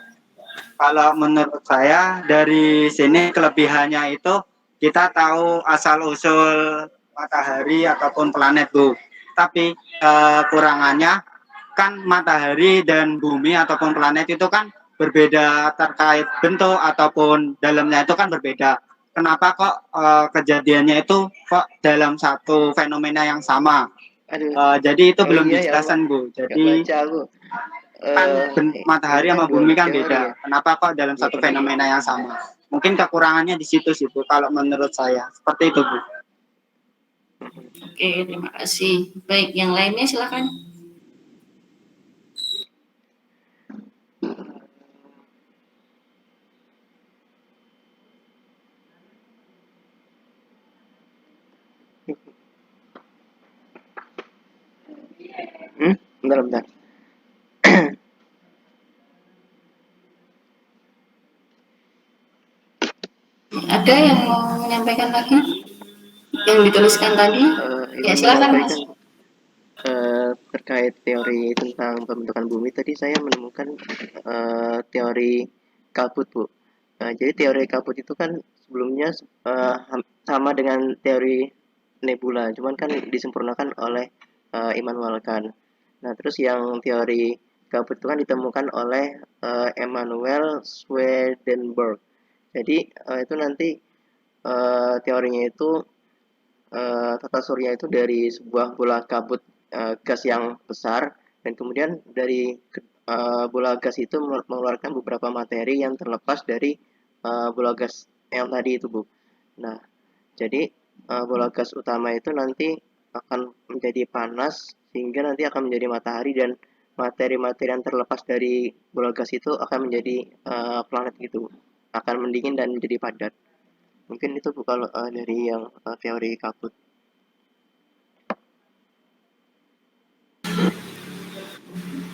kalau menurut saya dari sini kelebihannya itu kita tahu asal-usul matahari ataupun planet, Bu. Tapi kurangannya kan matahari dan bumi ataupun planet itu kan berbeda terkait bentuk ataupun dalamnya itu kan berbeda. Kenapa kok kejadiannya itu kok dalam satu fenomena yang sama? Aduh. Jadi itu Oh belum iya ya, dijelaskan, Bu. nggak Jadi baca aku. kan Ini matahari kan sama dua bumi kan teori beda. ya. Kenapa kok dalam satu fenomena yang sama? Mungkin kekurangannya di situ kalau menurut saya. Seperti itu, Bu. Oke, terima kasih. Baik, yang lainnya silakan. Bentar. Ada yang mau menyampaikan lagi? Yang dituliskan tadi? Ya, Ingin silakan Mas. menyampaikan terkait teori tentang pembentukan bumi tadi saya menemukan teori kabut, Bu. Jadi teori kabut itu kan sebelumnya sama dengan teori nebula, cuman kan disempurnakan oleh Immanuel Kant. Nah, terus yang teori kabut itu kan ditemukan oleh Emanuel Swedenborg. Jadi itu nanti teorinya itu tata surya itu dari sebuah bola kabut gas yang besar, dan kemudian dari bola gas itu mengeluarkan beberapa materi yang terlepas dari bola gas yang tadi itu, Bu. Nah, jadi bola gas utama itu nanti akan menjadi panas sehingga nanti akan menjadi matahari, dan materi-materi yang terlepas dari bola gas itu akan menjadi planet gitu, akan mendingin dan menjadi padat. Mungkin itu bukan dari yang teori kabut.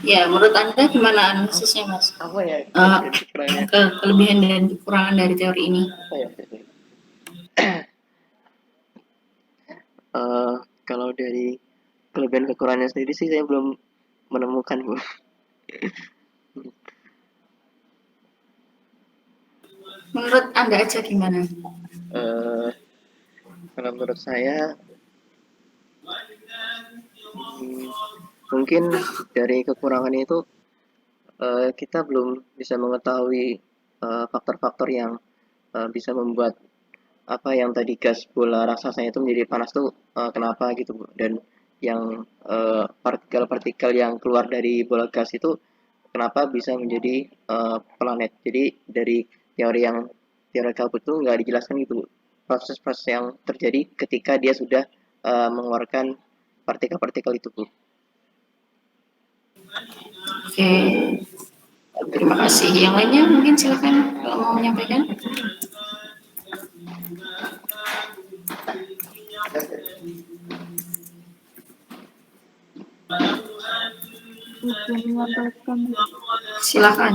Ya, menurut Anda gimana analisisnya, Mas? Apa ya? Kelebihan dan kekurangan dari teori ini? Apa ya? Kalau dari kelebihan kekurangannya sendiri sih saya belum menemukan, Bu. Menurut Anda aja gimana? Kalau menurut saya mungkin dari kekurangan itu kita belum bisa mengetahui faktor-faktor yang bisa membuat apa yang tadi gas bola raksasanya itu menjadi panas tuh kenapa gitu, Bu. Dan yang partikel-partikel yang keluar dari bola gas itu kenapa bisa menjadi planet. Jadi dari teori kabut itu nggak dijelaskan gitu, Bu, proses-proses yang terjadi ketika dia sudah mengeluarkan partikel-partikel itu, Bu. Oke, terima kasih. Yang lainnya mungkin silakan kalau mau menyampaikan. Silakan.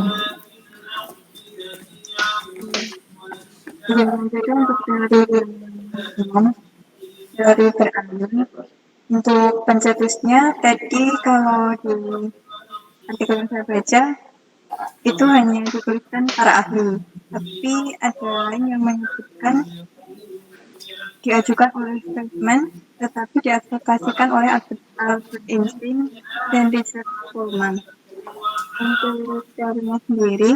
Jadi untuk dari berangin untuk pencetusnya tadi kalau di artikel yang saya baca itu hanya dituliskan para ahli, tapi ada lain yang menyebutkan diajukan oleh Feynman tetapi diadvokasikan oleh Albert Einstein dan Richard Feynman. Untuk teorinya sendiri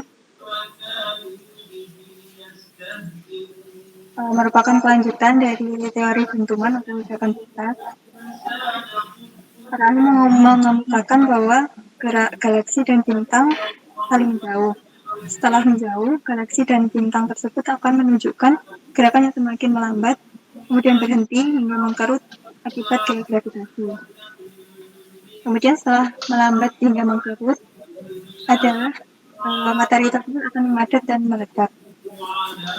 merupakan kelanjutan dari teori bentukan atau ledakan besar. Orang mengemukakan bahwa gerak galaksi dan bintang saling jauh. Setelah menjauh, galaksi dan bintang tersebut akan menunjukkan gerakan yang semakin melambat, kemudian berhenti hingga mengkerut akibat gaya gravitasi. Kemudian setelah melambat hingga mengkerut, adalah materi tersebut akan memadat dan meledak.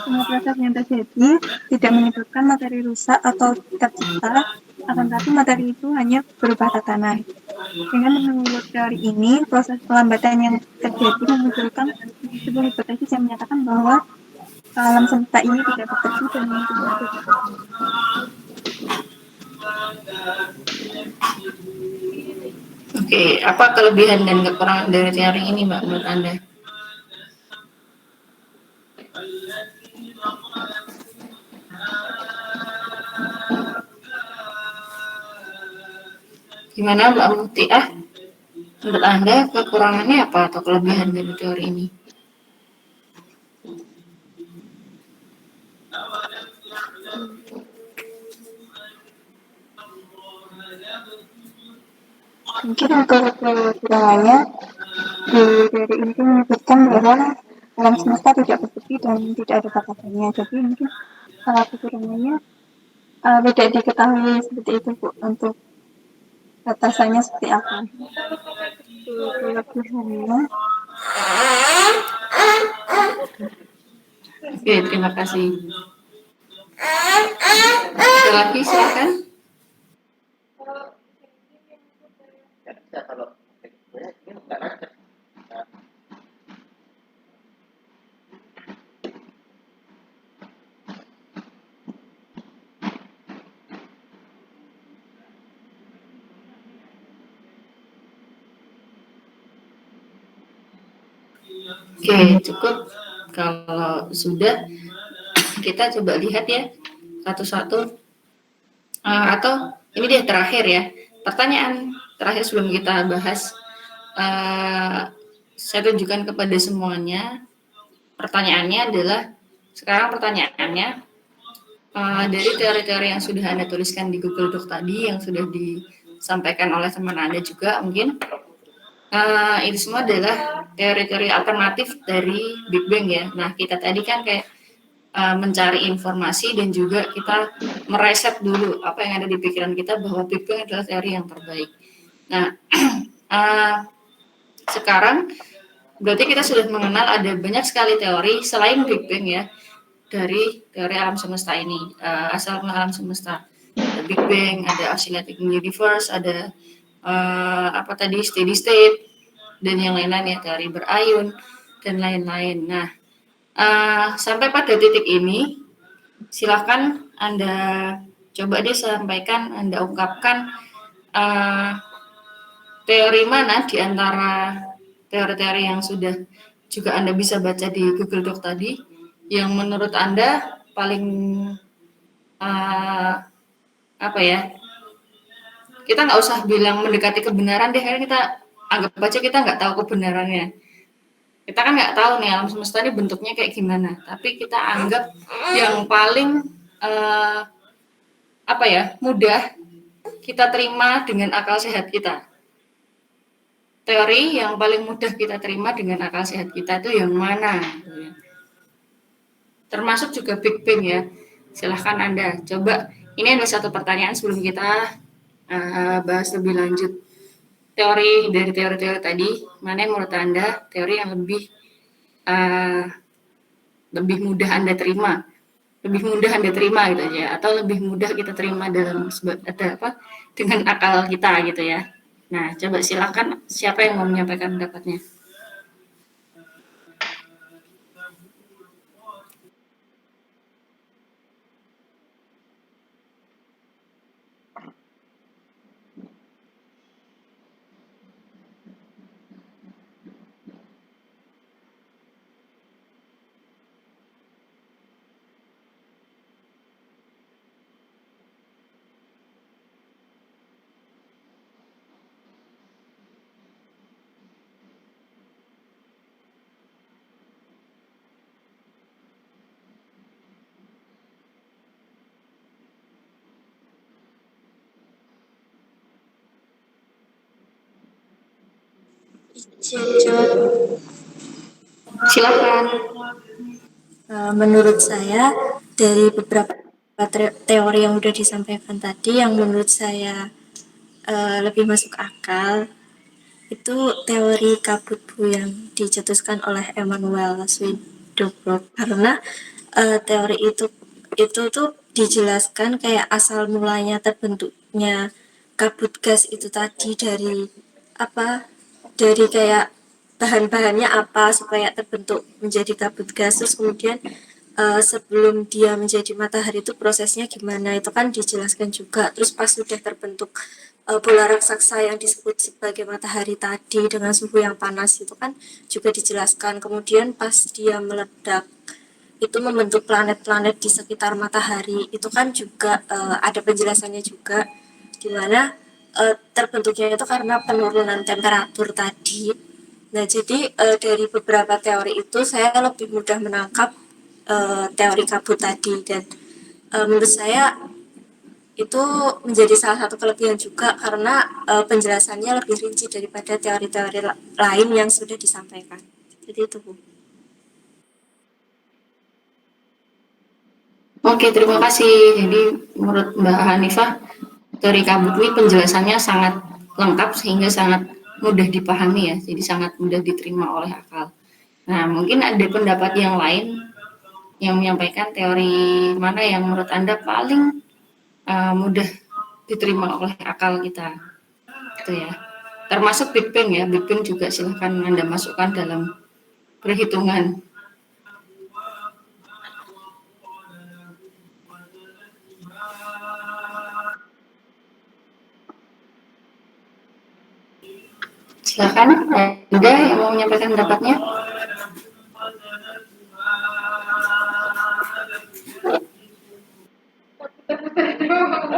Semua proses yang terjadi tidak menyebabkan materi rusak atau tercipta, akan tetapi materi itu hanya berubah tatanan. Dengan menurut teori ini, proses pelambatan yang terjadi memunculkan sebuah hipotesis yang menyatakan bahwa alam semesta ini tidak bersih dan mungkin saja tidak. Oke, apa kelebihan dan kekurangan dari teori ini, Mbak, menurut Anda? Gimana, Mbak Mutiah? Menurut Anda kekurangannya apa atau kelebihan dari teori ini? Mungkin untuk kekurangannya, di teori ini menyebutkan bahwa alam semesta tidak bersih dan tidak ada batasannya. Jadi mungkin kekurangannya tidak diketahui seperti itu, Bu, untuk batasannya seperti apa. Kelebihannya, Oke, terima kasih. Ada lagi, silakan. Nggak bisa kalau ini nggak ada. Nah, Oke, cukup. Kalau sudah, kita coba lihat ya satu-satu. Atau ini dia terakhir ya. Pertanyaan terakhir sebelum kita bahas. Saya tunjukkan kepada semuanya. Pertanyaannya adalah, sekarang pertanyaannya, dari teori-teori yang sudah Anda tuliskan di Google Doc tadi, yang sudah disampaikan oleh teman Anda juga mungkin, itu semua adalah teori-teori alternatif dari Big Bang ya. Nah, kita tadi kan kayak mencari informasi dan juga kita mereset dulu apa yang ada di pikiran kita bahwa Big Bang adalah teori yang terbaik. Nah, sekarang berarti kita sudah mengenal ada banyak sekali teori selain Big Bang ya, dari teori alam semesta ini, asal alam semesta. Ada Big Bang, ada oscillating universe, ada apa tadi, steady state, dan yang lain-lain ya, teori berayun, dan lain-lain. Nah, sampai pada titik ini, silakan Anda coba deh sampaikan, Anda ungkapkan teori mana di antara teori-teori yang sudah juga Anda bisa baca di Google Doc tadi, yang menurut Anda paling apa ya, kita nggak usah bilang mendekati kebenaran deh, karena kita anggap aja kita nggak tahu kebenarannya. Kita kan nggak tahu nih alam semesta ini bentuknya kayak gimana, tapi kita anggap yang paling apa ya, mudah kita terima dengan akal sehat kita. Teori yang paling mudah kita terima dengan akal sehat kita itu yang mana? Termasuk juga Big Bang ya. Silahkan Anda coba. Ini ada satu pertanyaan sebelum kita bahas lebih lanjut. Teori dari teori-teori tadi, mana yang menurut Anda teori yang lebih mudah Anda terima? Lebih mudah Anda terima gitu aja, atau lebih mudah kita terima dalam dengan akal kita gitu ya. Nah, coba silakan siapa yang mau menyampaikan pendapatnya. Jawab. Silakan. Menurut saya dari beberapa teori yang udah disampaikan tadi, yang menurut saya lebih masuk akal itu teori kabutbu yang dicetuskan oleh Emmanuel Swedenborg, karena teori itu tuh dijelaskan kayak asal mulanya terbentuknya kabut gas itu tadi dari apa, dari kayak bahan-bahannya apa supaya terbentuk menjadi kabut gas, terus kemudian sebelum dia menjadi matahari itu prosesnya gimana, itu kan dijelaskan juga. Terus pas sudah terbentuk bola raksasa yang disebut sebagai matahari tadi dengan suhu yang panas itu kan juga dijelaskan. Kemudian pas dia meledak itu membentuk planet-planet di sekitar matahari, itu kan juga ada penjelasannya juga, dimana terbentuknya itu karena penurunan temperatur tadi. Nah, jadi dari beberapa teori itu saya lebih mudah menangkap teori kabut tadi, dan menurut saya itu menjadi salah satu kelebihan juga karena penjelasannya lebih rinci daripada teori-teori lain yang sudah disampaikan. Jadi itu, Bu. Oke, terima kasih. Jadi menurut Mbak Hanifah, teori kabut ini penjelasannya sangat lengkap sehingga sangat mudah dipahami ya, jadi sangat mudah diterima oleh akal. Nah, mungkin ada pendapat yang lain yang menyampaikan teori mana yang menurut Anda paling mudah diterima oleh akal kita, gitu ya. Termasuk Big Bang ya, Big Bang juga silahkan Anda masukkan dalam perhitungan. Silakan, Anda yang mau menyampaikan pendapatnya.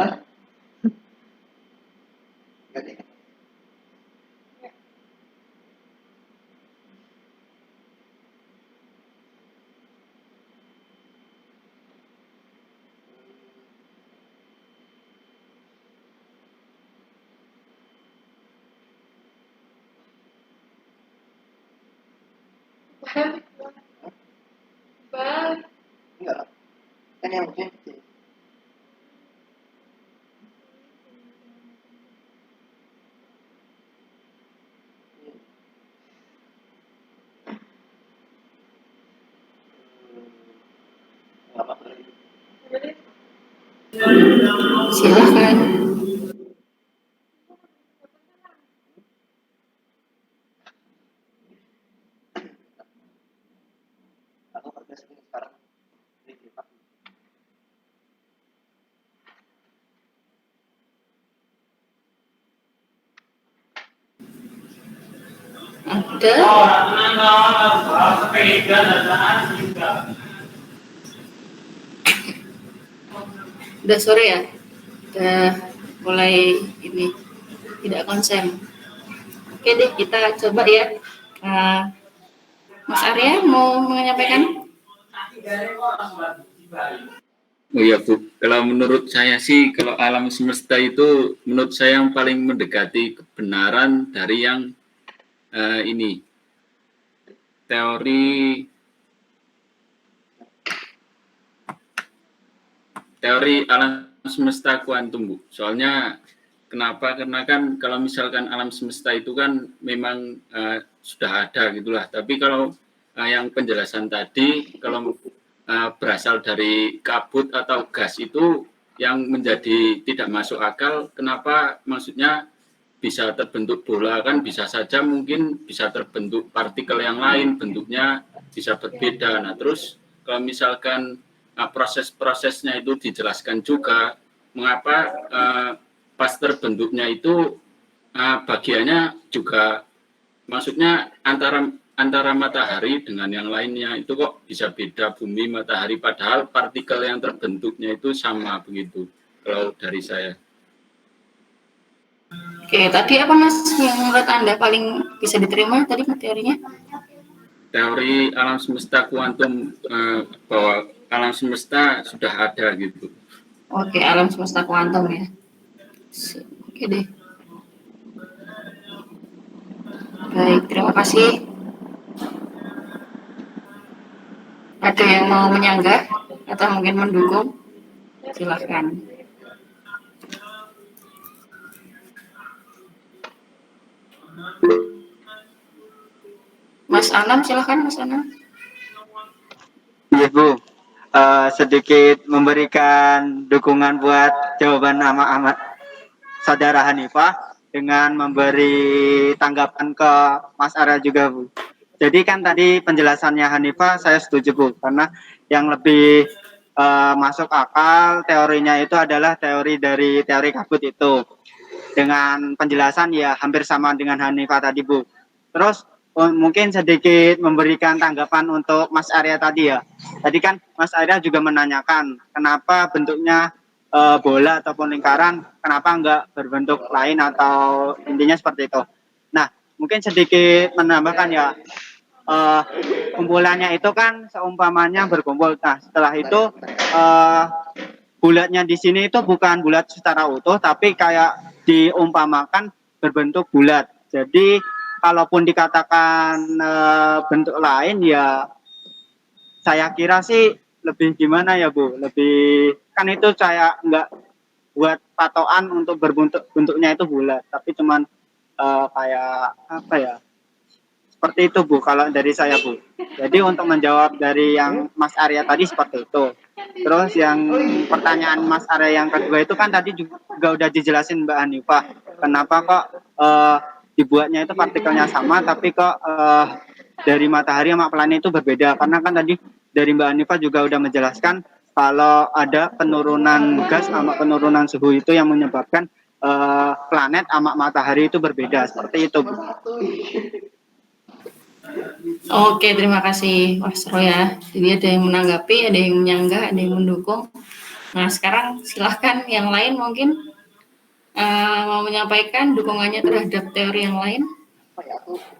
Hah? Enggak deh. Balik. Enggak. Kan yang penting. Enggak apa-apa lagi. Silakan. Aku kerja sini sekarang. Ini Pak. Ada. Udah sore ya, udah mulai ini tidak konsen. Oke deh, kita coba ya. Mas Arya mau menyampaikan? Oh ya Bu, kalau menurut saya sih, kalau alam semesta itu menurut saya yang paling mendekati kebenaran dari yang ini teori alam semesta kuantum, Bu. Soalnya kenapa? Karena kan kalau misalkan alam semesta itu kan memang sudah ada gitulah. Tapi kalau yang penjelasan tadi, kalau berasal dari kabut atau gas itu yang menjadi tidak masuk akal, kenapa maksudnya bisa terbentuk bola, kan bisa saja mungkin bisa terbentuk partikel yang lain, bentuknya bisa berbeda. Nah, terus kalau misalkan proses-prosesnya itu dijelaskan juga, mengapa pas terbentuknya itu bagiannya juga, maksudnya antara matahari dengan yang lainnya itu kok bisa beda, bumi, matahari, padahal partikel yang terbentuknya itu sama begitu, kalau dari saya. Oke, tadi apa Mas yang menurut Anda paling bisa diterima tadi materinya? Teori alam semesta kuantum, bahwa alam semesta sudah ada gitu. Oke, alam semesta kuantum ya. Oke deh. Baik, terima kasih. Ada yang mau menyanggah atau mungkin mendukung? Silahkan. Mas Anam, silahkan Mas Anam. Iya Bu, sedikit memberikan dukungan buat jawaban Ahmad Saudara Hanifah dengan memberi tanggapan ke Mas Ara juga Bu. Jadi kan tadi penjelasannya Hanifah saya setuju Bu, karena yang lebih masuk akal teorinya itu adalah teori dari teori kabut itu. Dengan penjelasan ya hampir sama dengan Hanifah tadi Bu. Terus mungkin sedikit memberikan tanggapan untuk Mas Arya tadi ya. Tadi kan Mas Arya juga menanyakan kenapa bentuknya bola ataupun lingkaran, kenapa enggak berbentuk lain atau intinya seperti itu. Nah, mungkin sedikit menambahkan ya, kumpulannya itu kan seumpamanya berkumpul. Nah, setelah itu bulatnya di sini itu bukan bulat secara utuh, tapi kayak diumpamakan berbentuk bulat. Jadi kalaupun dikatakan bentuk lain ya saya kira sih lebih gimana ya Bu, lebih kan itu saya nggak buat patokan untuk bentuknya itu bulat, tapi cuman kayak apa ya, seperti itu Bu kalau dari saya Bu. Jadi untuk menjawab dari yang Mas Arya tadi seperti itu. Terus yang pertanyaan Mas Arya yang kedua itu kan tadi juga udah dijelasin Mbak Hanifah, kenapa kok dibuatnya itu partikelnya sama tapi kok dari matahari sama planet itu berbeda, karena kan tadi dari Mbak Hanifah juga udah menjelaskan kalau ada penurunan gas sama penurunan suhu itu yang menyebabkan planet sama matahari itu berbeda, seperti itu Bu. Oke, terima kasih Mas Roya. Jadi ada yang menanggapi, ada yang menyanggah, ada yang mendukung. Nah, sekarang silahkan yang lain mungkin mau menyampaikan dukungannya terhadap teori yang lain,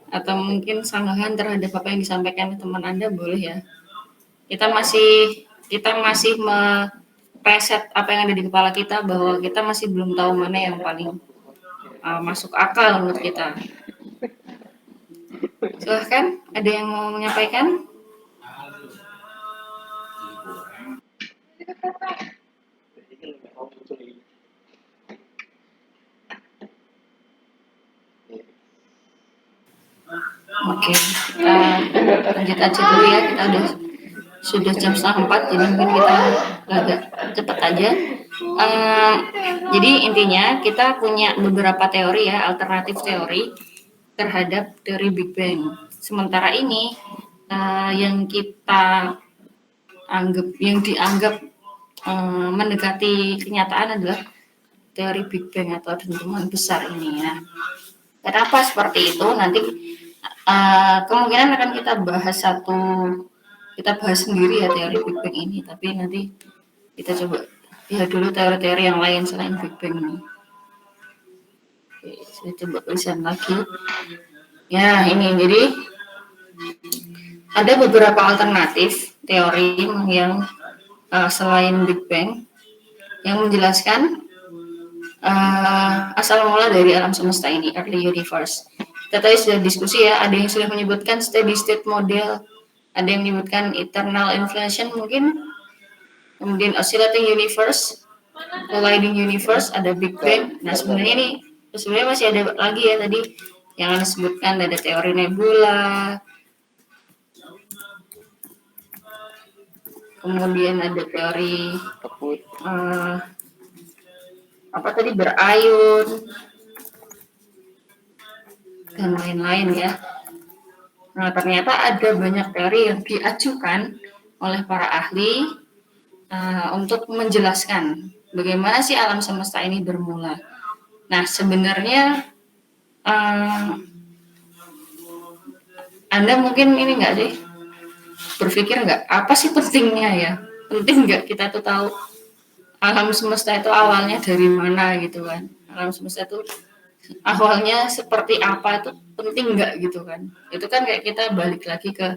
atau mungkin sanggahan terhadap apa yang disampaikan teman Anda, boleh ya. Kita masih mereset apa yang ada di kepala kita, bahwa kita masih belum tahu mana yang paling masuk akal menurut kita. Silahkan, ada yang mau menyampaikan? Oke, kita lanjut aja dulu ya. Kita sudah jam 3:30, jadi mungkin kita agak cepat aja. Jadi intinya kita punya beberapa teori ya, alternatif teori terhadap teori Big Bang. Sementara ini yang dianggap mendekati kenyataan adalah teori Big Bang atau dentuman besar ini ya. Kenapa seperti itu? Nanti kemungkinan akan kita bahas sendiri ya teori Big Bang ini, tapi nanti kita coba lihat dulu teori-teori yang lain selain Big Bang ini. Oke, saya coba tulisan lagi. Ya, ini jadi ada beberapa alternatif teori yang selain Big Bang yang menjelaskan asal mula dari alam semesta ini, early universe. Kita tadi sudah diskusi ya, ada yang sudah menyebutkan steady state model, ada yang menyebutkan eternal inflation mungkin, kemudian oscillating universe, colliding universe, ada Big Bang. Nah sebenarnya masih ada lagi ya tadi yang Anda sebutkan, ada teori nebula, kemudian ada teori berayun dan lain-lain ya. Nah ternyata ada banyak teori yang diajukan oleh para ahli untuk menjelaskan bagaimana sih alam semesta ini bermula. Nah sebenarnya Anda mungkin ini nggak sih berpikir nggak apa sih pentingnya ya? Penting nggak kita tuh tahu alam semesta itu awalnya dari mana gitu kan? Alam semesta itu awalnya seperti apa, itu penting nggak gitu kan? Itu kan kayak kita balik lagi ke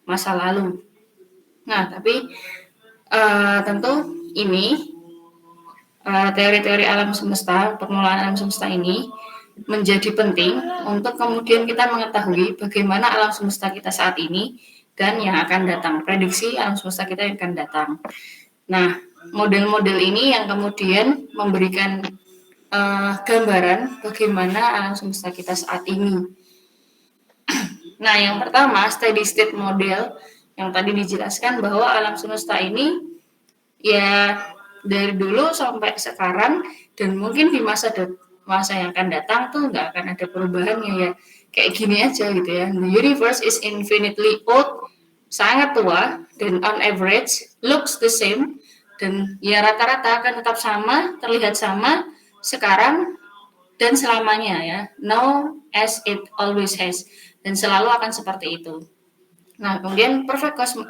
masa lalu. Nah tapi tentu ini teori-teori alam semesta, permulaan alam semesta ini menjadi penting untuk kemudian kita mengetahui bagaimana alam semesta kita saat ini dan yang akan datang, prediksi alam semesta kita yang akan datang. Nah, model-model ini yang kemudian memberikan gambaran bagaimana alam semesta kita saat ini. Nah, yang pertama, steady state model yang tadi dijelaskan bahwa alam semesta ini ya dari dulu sampai sekarang dan mungkin di masa yang akan datang tuh nggak akan ada perubahannya ya, kayak gini aja gitu ya. The universe is infinitely old, sangat tua, dan on average looks the same, dan ya rata-rata akan tetap sama, terlihat sama sekarang dan selamanya ya, now as it always has, dan selalu akan seperti itu. Nah, kemudian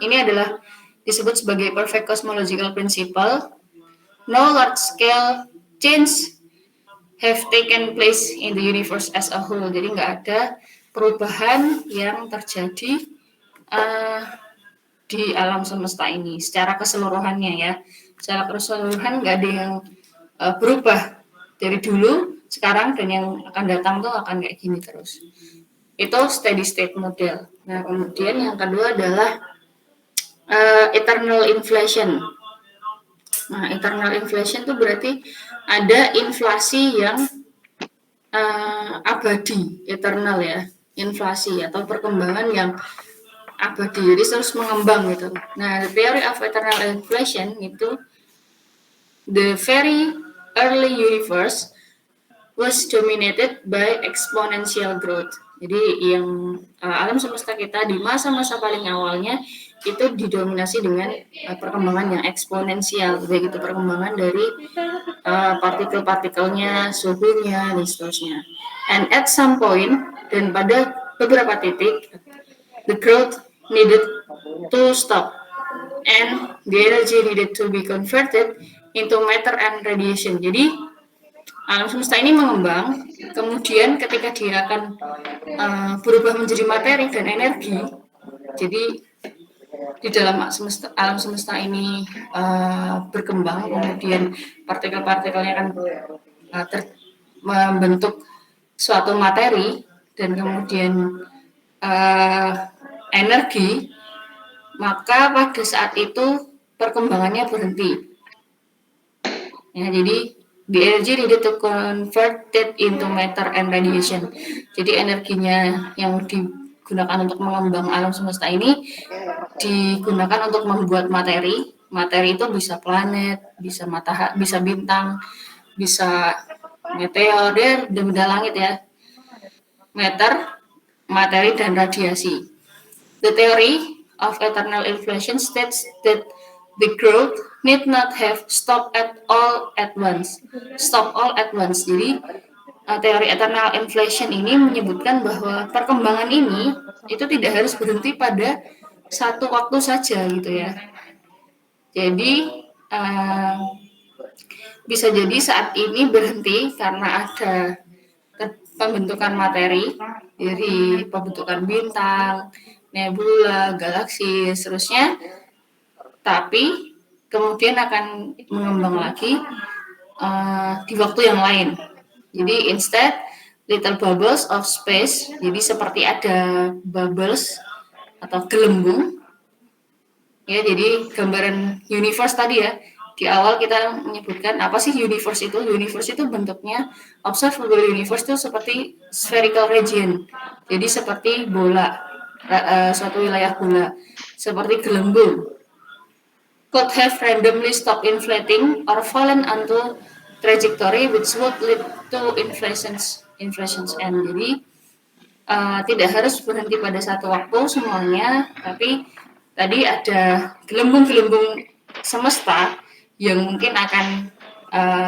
ini adalah disebut sebagai perfect cosmological principle. No large scale change have taken place in the universe as a whole. Jadi nggak ada perubahan yang terjadi di alam semesta ini secara keseluruhannya ya. Secara keseluruhan nggak ada yang berubah dari dulu, sekarang, dan yang akan datang tuh akan kayak gini terus. Itu steady state model. Nah, kemudian yang kedua adalah eternal inflation. Nah, eternal inflation itu berarti ada inflasi yang abadi, eternal ya, inflasi atau perkembangan yang abadi, jadi terus mengembang gitu. Nah, the theory of eternal inflation itu the very early universe was dominated by exponential growth. Jadi yang alam semesta kita di masa-masa paling awalnya itu didominasi dengan perkembangan yang eksponensial, baik itu perkembangan dari partikel-partikelnya, suhunya, dan seterusnya. And at some point, dan pada beberapa titik, the growth needed to stop, and the energy needed to be converted into matter and radiation. Jadi alam semesta ini mengembang, kemudian ketika dia akan berubah menjadi materi dan energi, jadi di dalam alam semesta ini berkembang, kemudian partikel-partikelnya akan membentuk suatu materi dan kemudian energi, maka pada saat itu perkembangannya berhenti. Ya, jadi the energy needed to convert it into matter and radiation. Jadi energinya yang digunakan untuk mengembang alam semesta ini digunakan untuk membuat materi. Materi itu bisa planet, bisa matahari, bisa bintang, bisa meteor, dan benda langit ya. Matter, materi, dan radiasi. The theory of eternal inflation states that the growth need not have stop all at once. Jadi teori eternal inflation ini menyebutkan bahwa perkembangan ini itu tidak harus berhenti pada satu waktu saja gitu ya. Jadi bisa jadi saat ini berhenti karena ada pembentukan materi dari pembentukan bintang, nebula, galaksi, seterusnya. Tapi kemudian akan mengembang lagi di waktu yang lain. Jadi instead little bubbles of space, jadi seperti ada bubbles atau gelembung. Ya, jadi gambaran universe tadi ya. Di awal kita menyebutkan apa sih universe itu? Universe itu bentuknya, observable universe itu seperti spherical region. Jadi seperti bola, suatu wilayah bola, seperti gelembung. Could have randomly stopped inflating or fallen onto trajectory which would lead to inflations end. Jadi tidak harus berhenti pada satu waktu semuanya, tapi tadi ada gelembung-gelembung semesta yang mungkin akan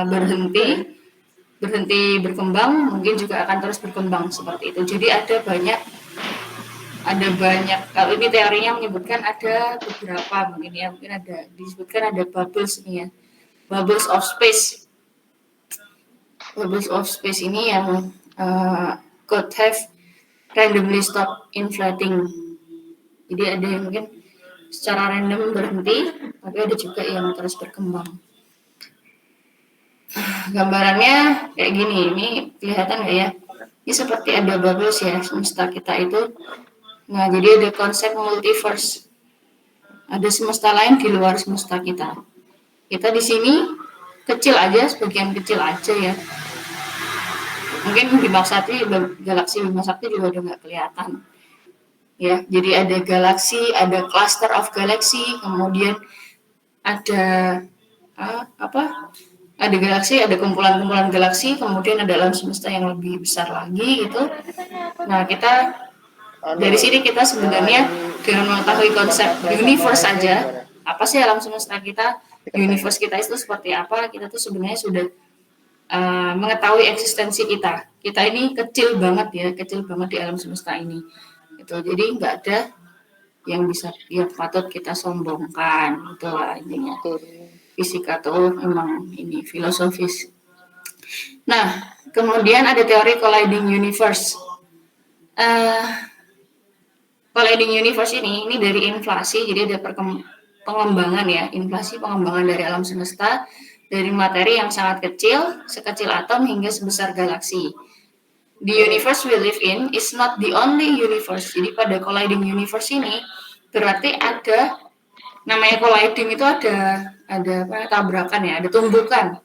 berhenti berkembang, mungkin juga akan terus berkembang seperti itu. Jadi ada banyak, kalau ini teorinya menyebutkan ada beberapa, mungkin disebutkan ada bubbles ini ya, bubbles of space ini yang could have randomly stop inflating. Jadi ada yang mungkin secara random berhenti, tapi ada juga yang terus berkembang. Gambarannya kayak gini, ini kelihatan nggak ya? Ini seperti ada bubbles ya semesta kita itu. Nah, jadi ada konsep multiverse. Ada semesta lain di luar semesta kita. Kita di sini kecil aja, sebagian kecil aja ya. Mungkin Bima Sakti, galaksi Bima Sakti juga udah nggak kelihatan. Ya, jadi ada galaksi, ada cluster of galaxy, kemudian ada ada galaksi, ada kumpulan-kumpulan galaksi, kemudian ada alam semesta yang lebih besar lagi gitu. Nah, kita dari sini kita sebenarnya dengan mengetahui konsep universe saja, apa sih alam semesta kita, universe kita itu seperti apa, kita tuh sebenarnya sudah mengetahui eksistensi kita. Kita ini kecil banget ya, kecil banget di alam semesta ini. Gitu. Jadi nggak ada yang bisa yang patut kita sombongkan, itulah intinya. Fisika tuh memang ini filosofis. Nah, kemudian ada teori colliding universe. Colliding universe ini dari inflasi, jadi ada pengembangan ya, inflasi pengembangan dari alam semesta, dari materi yang sangat kecil, sekecil atom hingga sebesar galaksi. The universe we live in is not the only universe. Jadi pada colliding universe ini berarti ada namanya colliding itu ada tabrakan ya, ada tumbukan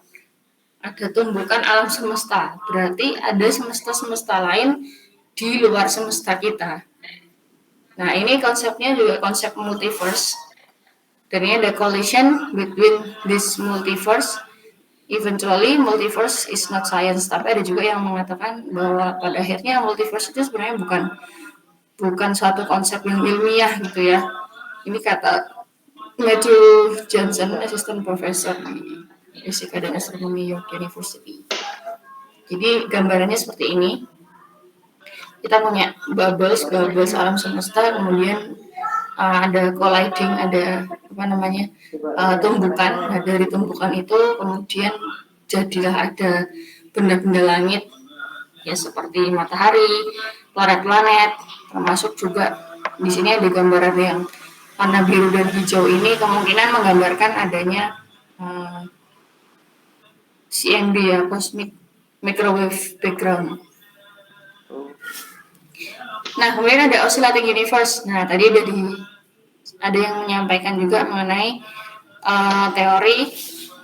alam semesta. Berarti ada semesta-semesta lain di luar semesta kita. Nah, ini konsepnya juga konsep multiverse. Dan ini ada collision between this multiverse. Eventually, multiverse is not science. Tapi ada juga yang mengatakan bahwa pada akhirnya multiverse itu sebenarnya bukan suatu konsep yang ilmiah gitu ya. Ini kata Matthew Johnson, assistant professor di Fisika dan Astronomi York University. Jadi gambarannya seperti ini. Kita punya bubbles alam semesta, kemudian ada colliding, ada tumbukan. Nah, dari tumbukan itu kemudian jadilah ada benda-benda langit ya seperti matahari, planet-planet, termasuk juga di sini ada gambaran yang warna biru dan hijau ini kemungkinan menggambarkan adanya CMB ya, cosmic microwave background. Nah, kemudian ada oscillating universe. Nah, tadi ada yang menyampaikan juga mengenai teori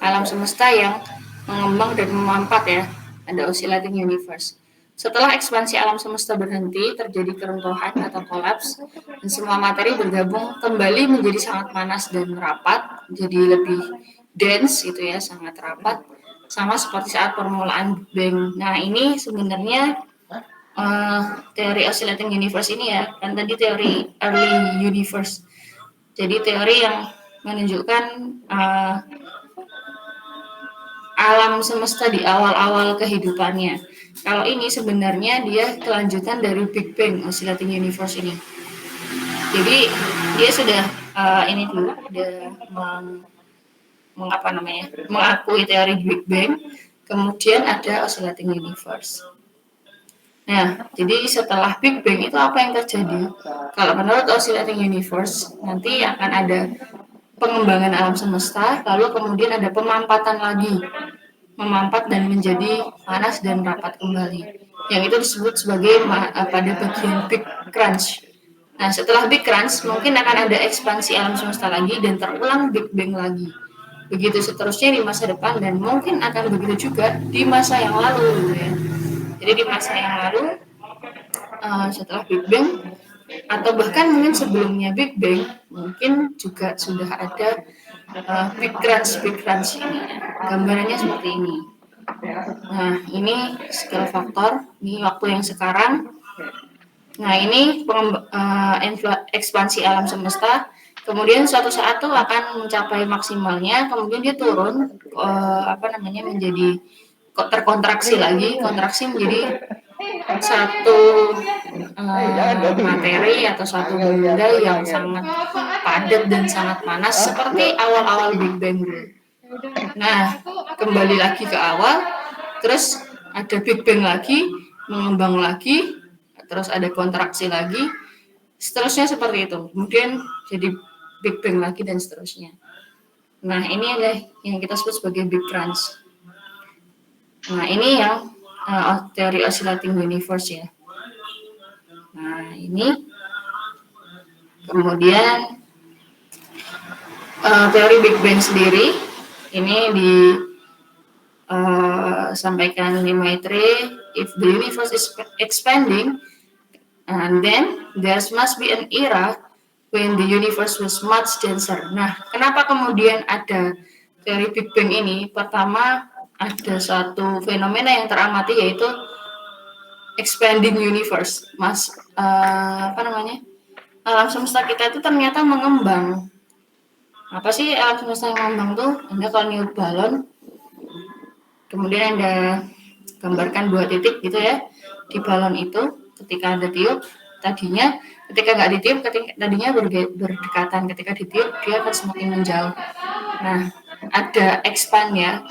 alam semesta yang mengembang dan memampat ya. Ada oscillating universe. Setelah ekspansi alam semesta berhenti, terjadi keruntuhan atau kolaps, dan semua materi bergabung kembali menjadi sangat panas dan rapat, jadi lebih dense gitu ya, sangat rapat, sama seperti saat permulaan Big Bang. Nah, ini sebenarnya teori oscillating universe ini ya, kan tadi teori early universe. Jadi teori yang menunjukkan alam semesta di awal-awal kehidupannya. Kalau ini sebenarnya dia kelanjutan dari Big Bang, oscillating universe ini. Jadi dia sudah mengakui teori Big Bang, kemudian ada oscillating universe. Nah, jadi setelah Big Bang itu apa yang terjadi? Kalau menurut oscillating universe, nanti akan ada pengembangan alam semesta, lalu kemudian ada pemampatan lagi, memampat dan menjadi panas dan rapat kembali. Yang itu disebut sebagai pada bagian Big Crunch. Nah, setelah Big Crunch, mungkin akan ada ekspansi alam semesta lagi dan terulang Big Bang lagi. Begitu seterusnya di masa depan dan mungkin akan begitu juga di masa yang lalu, gitu ya. Jadi di masa yang lalu, setelah Big Bang, atau bahkan mungkin sebelumnya Big Bang, mungkin juga sudah ada Big Crunch ini. Gambarannya seperti ini. Nah, ini scale faktor, ini waktu yang sekarang. Nah, ini ekspansi alam semesta. Kemudian suatu saat tuh akan mencapai maksimalnya, kemudian dia turun, menjadi terkontraksi lagi, kontraksi menjadi satu materi atau satu benda yang sangat padat dan sangat panas seperti awal-awal Big Bang dulu. Nah, kembali lagi ke awal, terus ada Big Bang lagi, mengembang lagi, terus ada kontraksi lagi, seterusnya seperti itu. Kemudian jadi Big Bang lagi dan seterusnya. Nah, ini adalah yang kita sebut sebagai Big Crunch. Nah, ini yang teori oscillating universe ya. Nah, ini kemudian teori Big Bang sendiri ini disampaikan di Maitre, if the universe is expanding, and then there must be an era when the universe was much denser. Nah, kenapa kemudian ada teori Big Bang ini? Pertama, ada satu fenomena yang teramati yaitu expanding universe. Alam semesta kita itu ternyata mengembang. Apa sih alam semesta yang mengembang tuh? Anda kalau niup balon, kemudian Anda gambarkan 2 titik gitu ya di balon itu. Ketika Anda tiup, tadinya ketika nggak ditiup, tadinya berdekatan. Ketika ditiup, dia akan semakin menjauh. Nah, ada expand ya,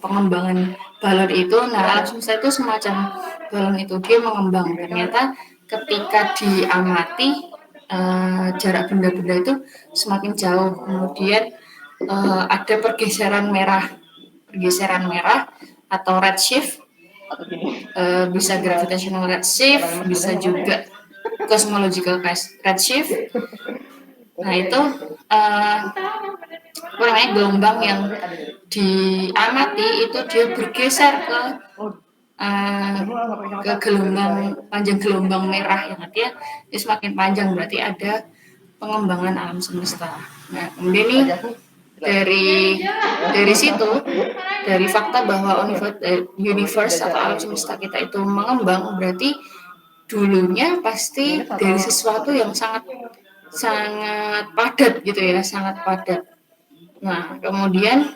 pengembangan balon itu. Nah, alam semesta itu semacam balon itu, dia mengembang. Ternyata ketika diamati, jarak benda-benda itu semakin jauh. Kemudian ada pergeseran merah atau redshift, bisa gravitational redshift, bisa juga cosmological redshift. Nah, itu gelombang yang diamati itu dia bergeser ke panjang gelombang merah, yang artinya dia semakin panjang, berarti ada pengembangan alam semesta. Nah, kemudian ini dari situ, dari fakta bahwa universe atau alam semesta kita itu mengembang, berarti dulunya pasti dari sesuatu yang sangat padat gitu ya, sangat padat. Nah, kemudian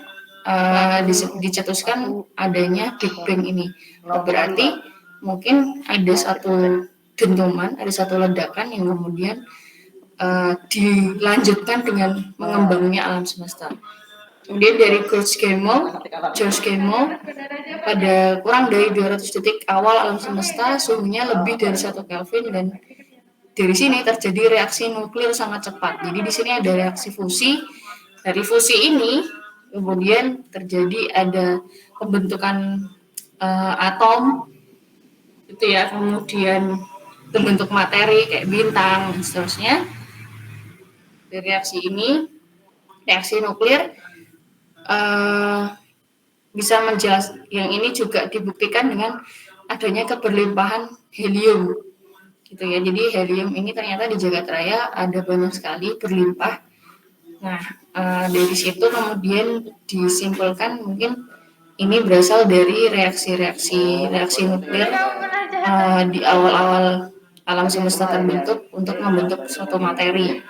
dicetuskan adanya Big Bang ini. Berarti mungkin ada satu dentuman, ada satu ledakan yang kemudian dilanjutkan dengan mengembangnya alam semesta. Kemudian dari George Gamow, pada kurang dari 200 detik awal alam semesta suhunya lebih dari 1 Kelvin, dan dari sini terjadi reaksi nuklir sangat cepat. Jadi di sini ada reaksi fusi. Dari fusi ini kemudian terjadi ada pembentukan atom gitu ya, kemudian terbentuk materi kayak bintang dan seterusnya. Dari reaksi ini, reaksi nuklir bisa menjelaskan. Yang ini juga dibuktikan dengan adanya keberlimpahan helium gitu ya. Jadi helium ini ternyata di jagat raya ada banyak sekali, berlimpah. Nah, dari situ kemudian disimpulkan mungkin ini berasal dari reaksi nuklir di awal-awal alam semesta terbentuk untuk membentuk suatu materi.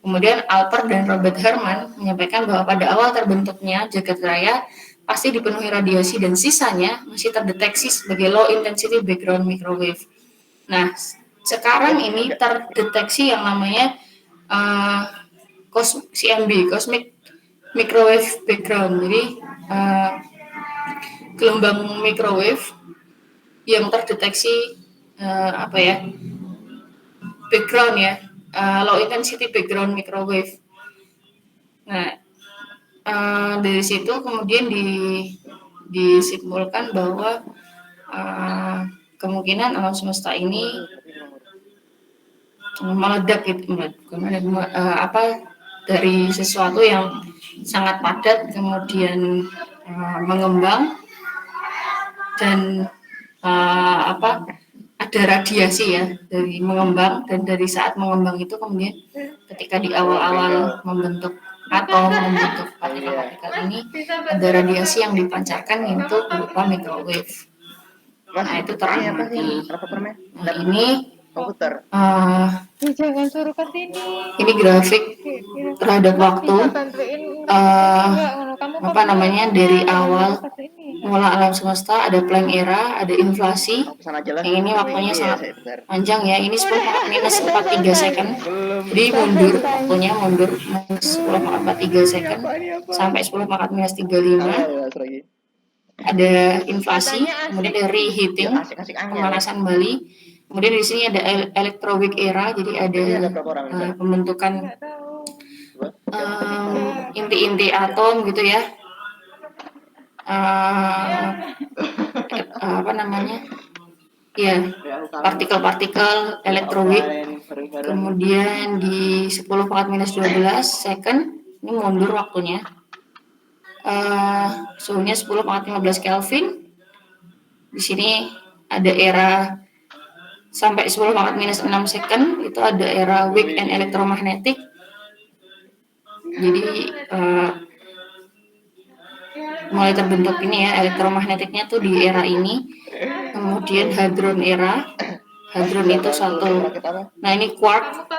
Kemudian Alpert dan Robert Herman menyampaikan bahwa pada awal terbentuknya jagat raya pasti dipenuhi radiasi dan sisanya masih terdeteksi sebagai low intensity background microwave. Nah, sekarang ini terdeteksi yang namanya CMB, Cosmic Microwave Background. Jadi gelombang microwave yang terdeteksi background ya, low intensity background microwave. Nah, dari situ kemudian disimpulkan bahwa kemungkinan alam semesta ini meledak gitu, dari sesuatu yang sangat padat kemudian mengembang dan ada radiasi ya dari mengembang, dan dari saat mengembang itu kemudian ketika di awal-awal membentuk atom, membentuk partikel-partikel ini, ada radiasi yang dipancarkan itu berupa microwave. Nah, itu teramati. Nah, ini komputer. Jangan suruh ke sini. Ini grafik terhadap waktu dari awal mula alam semesta, ada Planck era, ada inflasi. Yang ini waktunya sangat panjang ya. Ini 10⁻⁻43 second. Jadi waktunya mundur 10⁻43 second sampai 10⁻⁻35. Ada inflasi, kemudian ada reheating, pemanasan kembali. Kemudian di sini ada electroweak era, jadi ada pembentukan inti-inti atom gitu ya. apa namanya, ya, partikel-partikel elektroweak. Kemudian di 10⁻⁻12 second, ini mundur waktunya, suhunya 10⁻15 Kelvin. Di sini ada era sampai 10⁻⁻6 second, itu ada era weak and electromagnetic. Jadi mulai terbentuk ini ya, elektromagnetiknya tuh di era ini. Kemudian hadron era, hadron itu satu. Nah ini quark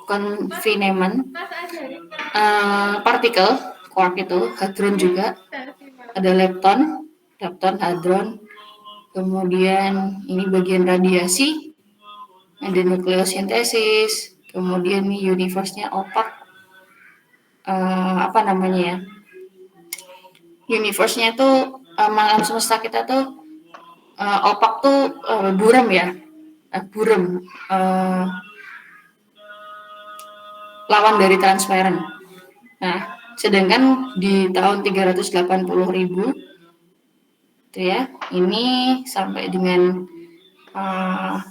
confinement, partikel quark itu, hadron juga, ada lepton, hadron. Kemudian ini bagian radiasi, ada nukleosintesis. Kemudian ini universe-nya opak, apa namanya ya, universe-nya tuh alam semesta kita tuh opak tuh buram ya, buram, lawan dari transparent. Nah sedangkan di tahun 380.000 itu ya, ini sampai dengan 14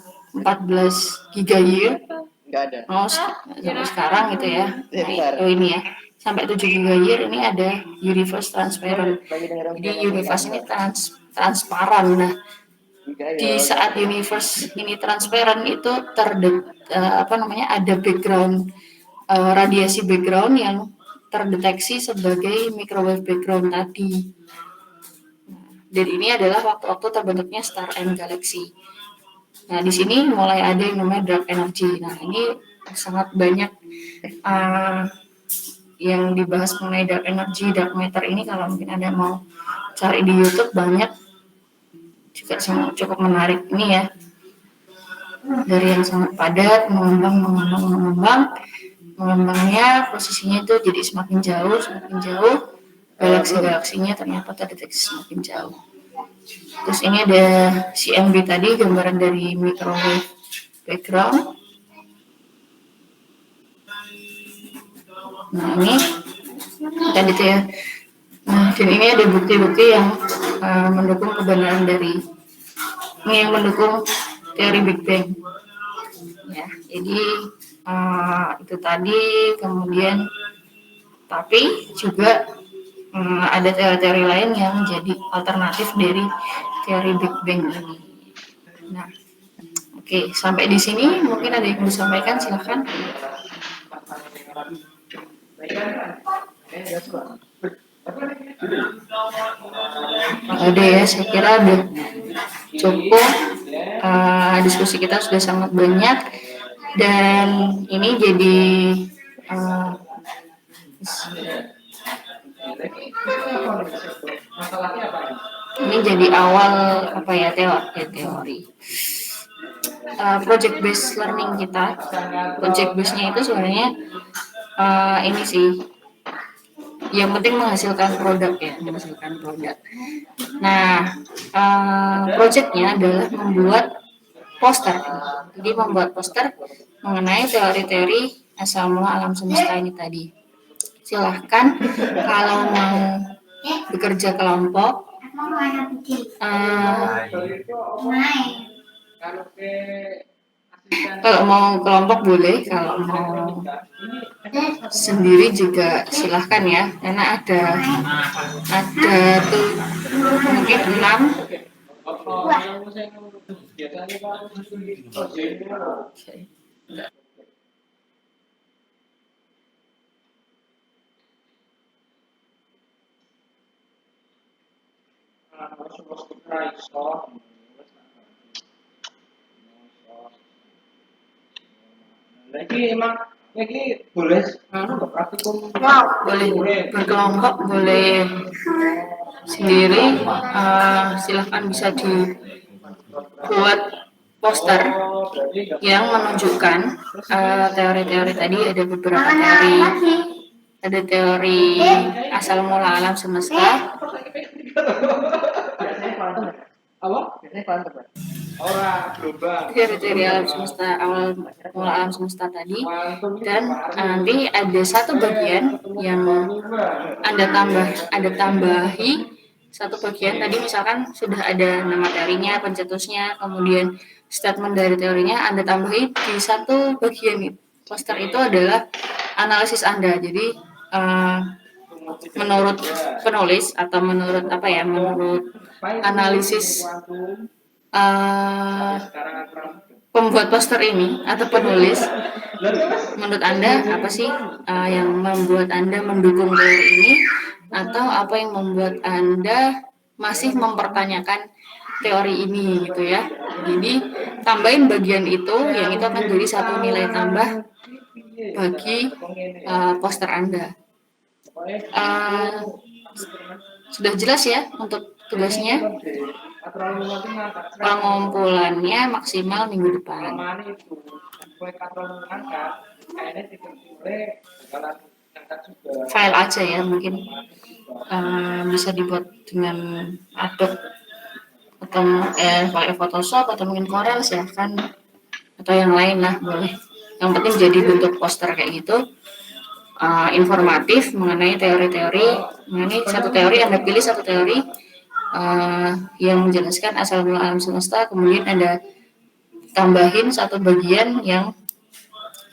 giga year, Nggak ada. sampai sekarang gitu ya. Nah, ini ya, sampai 7 giga year ini ada universe transparent. Jadi universe ini transparan. Nah di saat universe ini transparent itu ada background, radiasi background yang terdeteksi sebagai microwave background tadi. Dan ini adalah waktu-waktu terbentuknya star and galaxy. Nah, di sini mulai ada yang namanya dark energy. Nah, ini sangat banyak yang dibahas mengenai dark energy, dark matter ini. Kalau mungkin Anda mau cari di YouTube, banyak juga cukup menarik ini ya. Dari yang sangat padat, mengembangnya posisinya itu jadi semakin jauh, galaksi-galaksinya ternyata terdeteksi semakin jauh. Terus ini ada CMB tadi, gambaran dari microwave background. Nah ini tadi itu ya. Nah dan ini ada bukti-bukti yang mendukung kebenaran dari ini, yang mendukung teori Big Bang. Ya, jadi itu tadi. Kemudian tapi juga ada teori-teori lain yang jadi alternatif dari teori Big Bang ini. Nah, oke, sampai di sini mungkin ada yang mau disampaikan, silakan. Ada ya, saya kira udah cukup. Diskusi kita sudah sangat banyak, dan ini jadi awal apa ya, teori project based learning kita. Project based-nya itu sebenarnya ini sih, yang penting menghasilkan produk ya, Nah, projectnya adalah membuat poster. Jadi membuat poster mengenai teori-teori asal mula alam semesta ini tadi. Silahkan kalau mau bekerja kelompok, kalau mau kelompok boleh, kalau mau sendiri juga silahkan ya, karena ada tuh mungkin 6. Lagi boleh berkelompok, boleh sendiri, silahkan bisa dibuat poster yang menunjukkan teori-teori tadi. Ada beberapa teori, ada teori asal mula alam semesta, teori alam semesta, awal mula alam semesta tadi. Dan nanti ada satu bagian yang Anda tambahi satu bagian tadi misalkan sudah ada nama teorinya, pencetusnya, kemudian statement dari teorinya, Anda tambahi di satu bagian poster itu adalah analisis Anda. Jadi menurut penulis atau menurut menurut analisis pembuat poster ini atau penulis, menurut Anda apa sih yang membuat Anda mendukung teori ini, atau apa yang membuat Anda masih mempertanyakan teori ini gitu ya. Jadi tambahin bagian itu, yang itu akan jadi satu nilai tambah bagi poster Anda. Sudah jelas ya untuk tugasnya? Pengumpulannya maksimal minggu depan. File aja ya, mungkin bisa dibuat dengan Adobe atau pakai Photoshop atau mungkin Corel, silahkan, atau yang lain lah boleh. Yang penting jadi bentuk poster kayak gitu, informatif mengenai teori-teori, mengenai satu teori. Anda pilih satu teori yang menjelaskan asal mula alam semesta, kemudian Anda tambahin satu bagian yang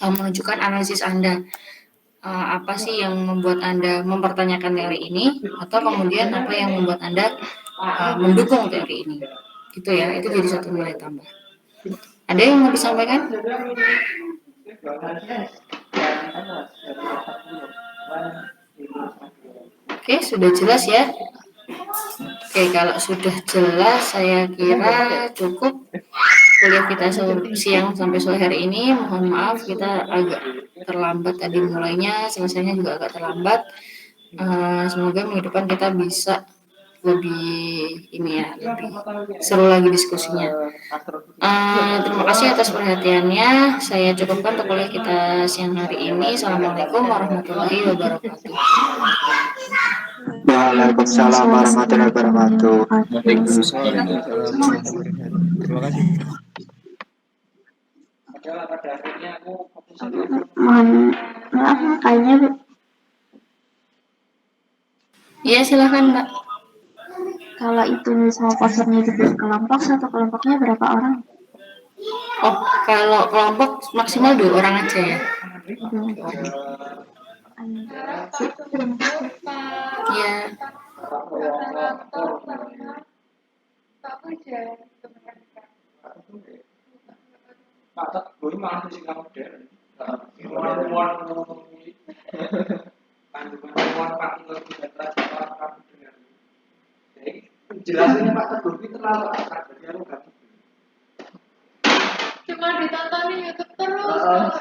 menunjukkan analisis Anda. Apa sih yang membuat Anda mempertanyakan teori ini, atau kemudian apa yang membuat Anda mendukung teori ini. Gitu ya, itu jadi satu nilai tambah. Ada yang mau disampaikan? Oke, sudah jelas ya? Oke, kalau sudah jelas saya kira cukup kuliah kita siang sampai sore hari ini. Mohon maaf kita agak terlambat tadi mulainya, selesainya juga agak terlambat. Semoga minggu depan kita bisa lebih lebih seru lagi diskusinya. Terima kasih atas perhatiannya. Saya cukupkan untuk kuliah kita siang hari ini. Assalamualaikum warahmatullahi wabarakatuh. Waalaikumsalam warahmatullahi wabarakatuh. Terima kasih. Mohon maaf makanya Bu. Iya, silakan Mbak. Kalau itu misalnya posternya itu berkelompok, satu kelompoknya berapa orang? Oh, kalau kelompok maksimal 2 orang aja ya. Iya. Jelasinnya Pak Teguh itu terlalu akar, jadi aku nggak Cuma ditonton di YouTube terus.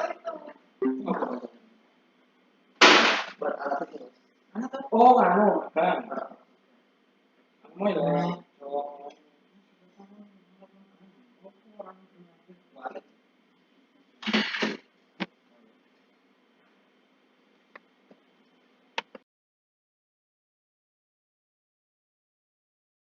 Oh, anu, kan. Kamu ya.